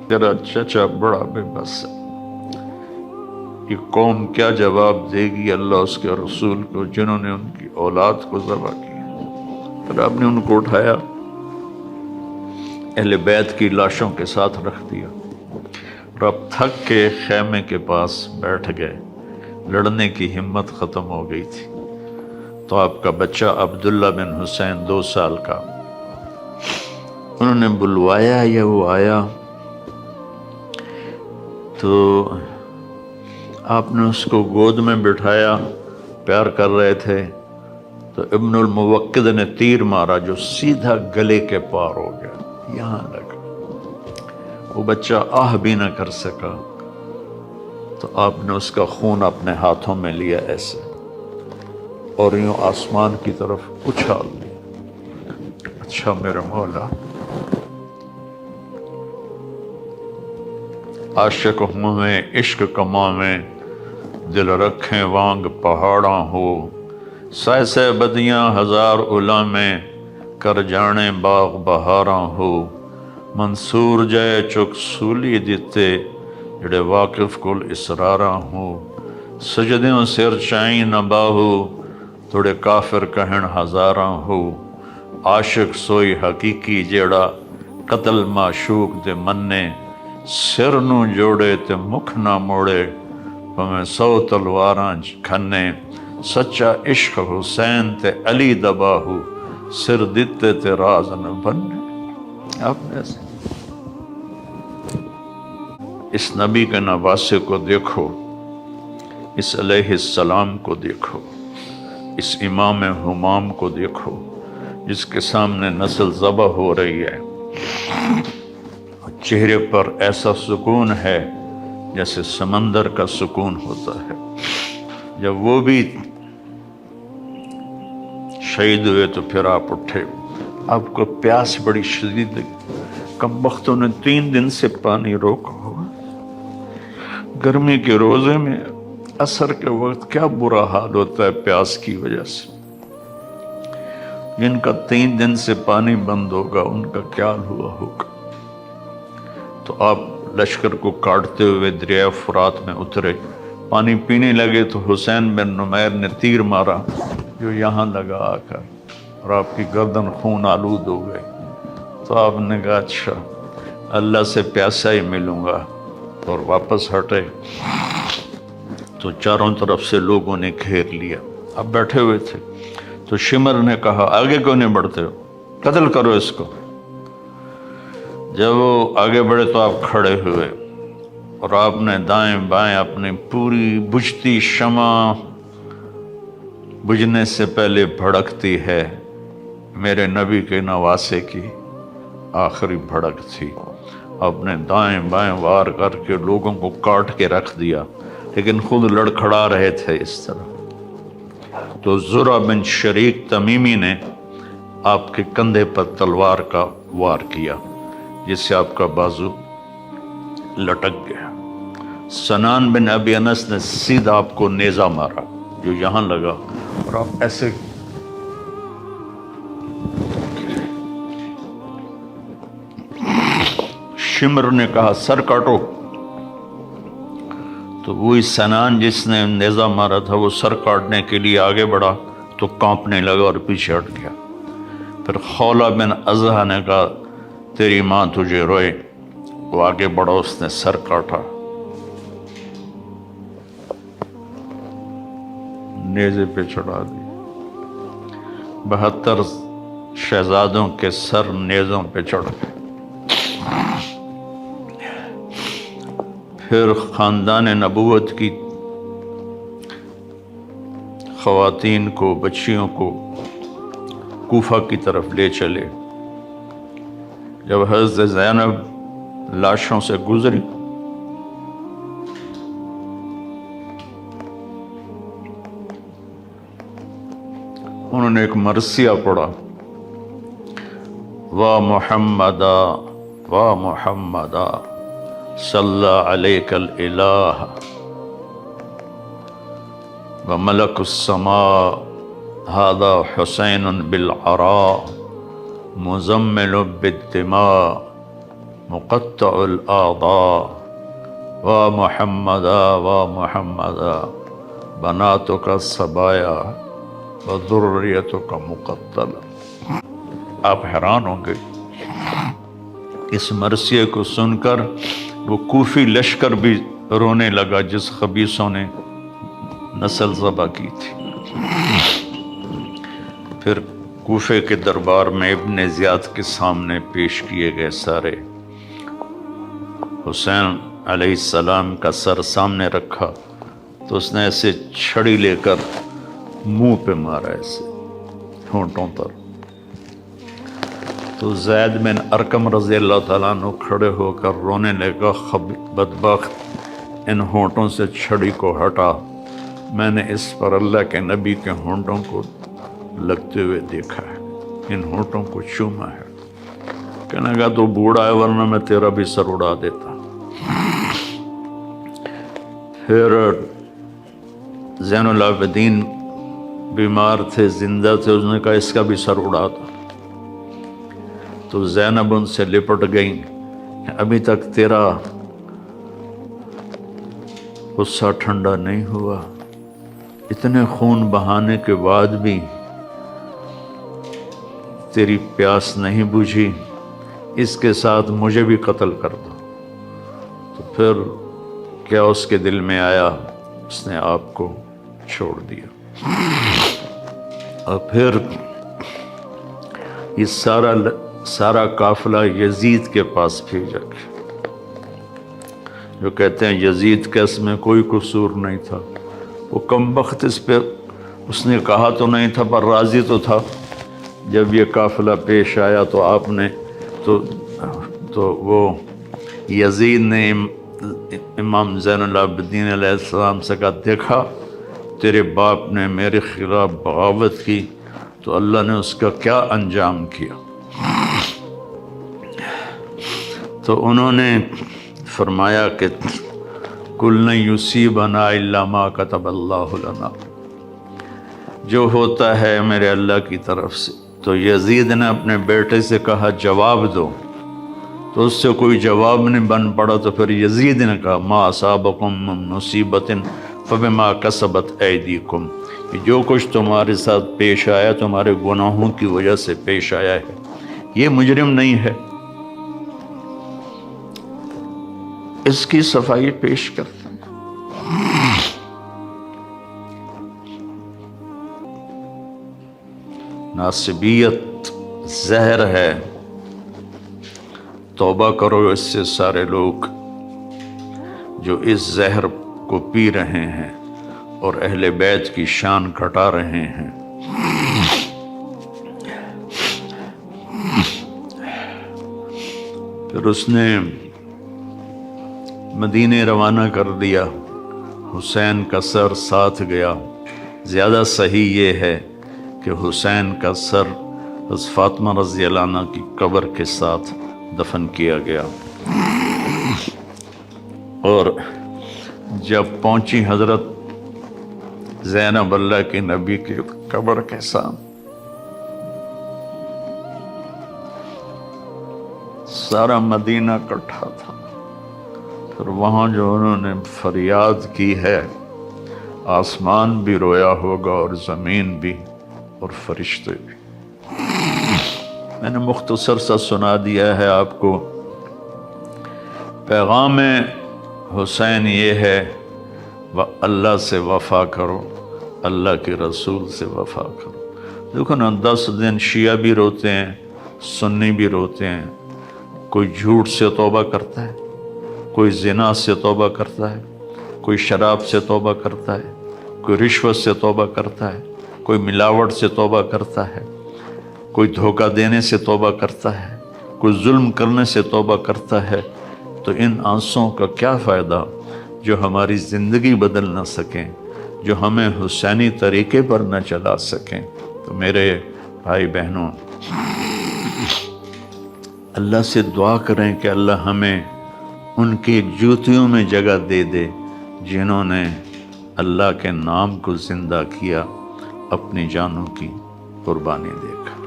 تیرا چچا بڑا بے بس ہے، یہ قوم کیا جواب دے گی اللہ اس کے رسول کو جنہوں نے ان کی اولاد کو ذبح کیا؟ پھر آپ نے ان کو اٹھایا، اہل بیت کی لاشوں کے ساتھ رکھ دیا، اور اب تھک کے خیمے کے پاس بیٹھ گئے۔ لڑنے کی ہمت ختم ہو گئی تھی۔ تو آپ کا بچہ عبداللہ بن حسین 2 سال کا، انہوں نے بلوایا یا وہ آیا، تو آپ نے اس کو گود میں بٹھایا، پیار کر رہے تھے، تو ابن الموقد نے تیر مارا جو سیدھا گلے کے پار ہو گیا، یہاں لگا۔ وہ بچہ آہ بھی نہ کر سکا، تو آپ نے اس کا خون اپنے ہاتھوں میں لیا ایسے، اور یوں آسمان کی طرف اچھال لیا۔ اچھا میرے مولا، عاشق میں عشق کماویں، دل رکھیں وانگ پہاڑاں ہو، سہ سہ بدیاں ہزار علامیں، کر جانے باغ بہاراں ہو، منصور جائے چک سولی دیتے، جڑے واقف کل اسراراں ہو، سجدیوں سر چائیں نہ باہو، تھوڑے کافر کہن ہزاراں ہو، عاشق سوئی حقیقی جیڑا، قتل معشوق دے مننے، سر نو جوڑے تے مکھ نہ موڑے، پمیں 100 تلواراں کھنے، سچا عشق حسین تے علی دباہو، سر دیتے تے راز نہ بننے۔ آپ نے اس نبی کے نواسے کو دیکھو، اس علیہ السلام کو دیکھو، اس امام ہمام کو دیکھو، جس کے سامنے نسل ذبح ہو رہی ہے، چہرے پر ایسا سکون ہے جیسے سمندر کا سکون ہوتا ہے۔ جب وہ بھی شہید ہوئے تو پھر آپ اٹھے، آپ کو پیاس بڑی شدید لگی، کم بختوں نے 3 دن سے پانی روکا ہوا، گرمی کے روزے میں عصر کے وقت کیا برا حال ہوتا ہے پیاس کی وجہ سے۔ جن کا 3 دن سے پانی بند ہوگا ان کا کیا ہوا ہوگا۔ تو آپ لشکر کو کاٹتے ہوئے دریائے فرات میں اترے، پانی پینے لگے تو حسین بن نمیر نے تیر مارا جو یہاں لگا آ کر، اور آپ کی گردن خون آلود ہو گئی۔ تو آپ نے کہا اچھا اللہ سے پیاسا ہی ملوں گا، اور واپس ہٹے تو چاروں طرف سے لوگوں نے گھیر لیا، اب بیٹھے ہوئے تھے۔ تو شمر نے کہا آگے کیوں نہیں بڑھتے ہو، قتل کرو اس کو۔ جب وہ آگے بڑھے تو آپ کھڑے ہوئے اور آپ نے دائیں بائیں اپنی پوری بجھتی شمع، بجھنے سے پہلے بھڑکتی ہے، میرے نبی کے نواسے کی آخری بھڑک تھی، اپنے دائیں بائیں وار کر کے لوگوں کو کاٹ کے رکھ دیا، لیکن خود لڑکھڑا رہے تھے اس طرح۔ تو زرع بن شریک تمیمی نے آپ کے کندھے پر تلوار کا وار کیا، جس سے آپ کا بازو لٹک گیا۔ سنان بن ابی انس نے سیدھا آپ کو نیزہ مارا جو یہاں لگا، اور آپ ایسے شمر نے کہا سر کاٹو، تو وہی سنان جس نے نیزہ مارا تھا وہ سر کاٹنے کے لیے آگے بڑھا تو کانپنے لگا اور پیچھے ہٹ گیا۔ پھر خولہ بن ازحا نے کہا تیری ماں تجھے روئے، وہ آگے بڑھا، اس نے سر کاٹا، نیزے پہ چڑھا دی۔ 72 شہزادوں کے سر نیزوں پہ چڑھ گئے۔ پھر خاندان نبوت کی خواتین کو، بچیوں کو کوفہ کی طرف لے چلے۔ جب حضرت زینب لاشوں سے گزری انہوں نے ایک مرثیہ پڑھا، وا محمدا وا محمدا صلی علیک الالہ وملک السماء ھذا حسین بالعراء مزمل بالدماء مقطع الاعضاء وا محمدا وا محمدا بناتک صبایا وذریتک مقتل۔ آپ حیران ہوں گے اس مرثیے کو سن کر، وہ کوفی لشکر بھی رونے لگا جس خبیثوں نے نسل ذبح کی تھی۔ پھر کوفے کے دربار میں ابن زیاد کے سامنے پیش کیے گئے سارے۔ حسین علیہ السلام کا سر سامنے رکھا تو اس نے ایسے چھڑی لے کر منہ پہ مارا، ایسے ہونٹوں پر۔ تو زید بن ارقم رضی اللہ تعالیٰ عنہ کھڑے ہو کر رونے لگا، بدبخت، ان ہونٹوں سے چھڑی کو ہٹا، میں نے اس پر اللہ کے نبی کے ہونٹوں کو لگتے ہوئے دیکھا ہے، ان ہونٹوں کو چوما ہے۔ کہنے لگا تو بوڑھا ہے ورنہ میں تیرا بھی سر اڑا دیتا۔ پھر زین العابدین بیمار تھے، زندہ تھے، اس نے کہا اس کا بھی سر اڑا دو۔ تو زینب ان سے لپٹ گئیں کہ ابھی تک تیرا غصہ ٹھنڈا نہیں ہوا، اتنے خون بہانے کے بعد بھی تیری پیاس نہیں بجھی، اس کے ساتھ مجھے بھی قتل کر دو۔ تو پھر کیا اس کے دل میں آیا، اس نے آپ کو چھوڑ دیا۔ اور پھر یہ سارا قافلہ یزید کے پاس بھیجا گیا، جو کہتے ہیں یزید کا اس میں کوئی قصور نہیں تھا، وہ کم بخت اس پہ اس نے کہا تو نہیں تھا پر راضی تو تھا۔ جب یہ قافلہ پیش آیا تو آپ نے تو وہ یزید نے امام زین العابدین علیہ السلام سے کہا دیکھا تیرے باپ نے میرے خلاف بغاوت کی تو اللہ نے اس کا کیا انجام کیا۔ تو انہوں نے فرمایا کہ کل لن یصیبنا الا ما کتب اللہ لنا، جو ہوتا ہے میرے اللہ کی طرف سے۔ تو یزید نے اپنے بیٹے سے کہا جواب دو، تو اس سے کوئی جواب نہیں بن پڑا، تو پھر یزید نے کہا ما اصابکم من مصیبت فبما کسبت ایدیکم، جو کچھ تمہارے ساتھ پیش آیا تمہارے گناہوں کی وجہ سے پیش آیا ہے، یہ مجرم نہیں ہے۔ اس کی صفائی پیش کرتے ہیں۔ ناصبیت زہر ہے، توبہ کرو اس سے سارے لوگ جو اس زہر کو پی رہے ہیں اور اہل بیت کی شان گھٹا رہے ہیں۔ پھر اس نے مدینے روانہ کر دیا، حسین کا سر ساتھ گیا۔ زیادہ صحیح یہ ہے کہ حسین کا سر حضرت فاطمہ رضی اللہ عنہ کی قبر کے ساتھ دفن کیا گیا۔ اور جب پہنچی حضرت زینب اللہ کی نبی کی قبر کے ساتھ، سارا مدینہ اکٹھا تھا۔ پھر وہاں جو انہوں نے فریاد کی ہے، آسمان بھی رویا ہوگا اور زمین بھی اور فرشتے بھی۔ میں نے مختصر سا سنا دیا ہے آپ کو۔ پیغام حسین یہ ہے، اللہ سے وفا کرو، اللہ کے رسول سے وفا کرو۔ دیکھو نا، 10 دن شیعہ بھی روتے ہیں، سنی بھی روتے ہیں۔ کوئی جھوٹ سے توبہ کرتا ہے، کوئی زنا سے توبہ کرتا ہے، کوئی شراب سے توبہ کرتا ہے، کوئی رشوت سے توبہ کرتا ہے، کوئی ملاوٹ سے توبہ کرتا ہے، کوئی دھوکہ دینے سے توبہ کرتا ہے، کوئی ظلم کرنے سے توبہ کرتا ہے۔ تو ان آنسوں کا کیا فائدہ جو ہماری زندگی بدل نہ سکیں، جو ہمیں حسینی طریقے پر نہ چلا سکیں۔ تو میرے بھائی بہنوں، اللہ سے دعا کریں کہ اللہ ہمیں ان کی جوتیوں میں جگہ دے دے جنہوں نے اللہ کے نام کو زندہ کیا، اپنی جانوں کی قربانی دے کر۔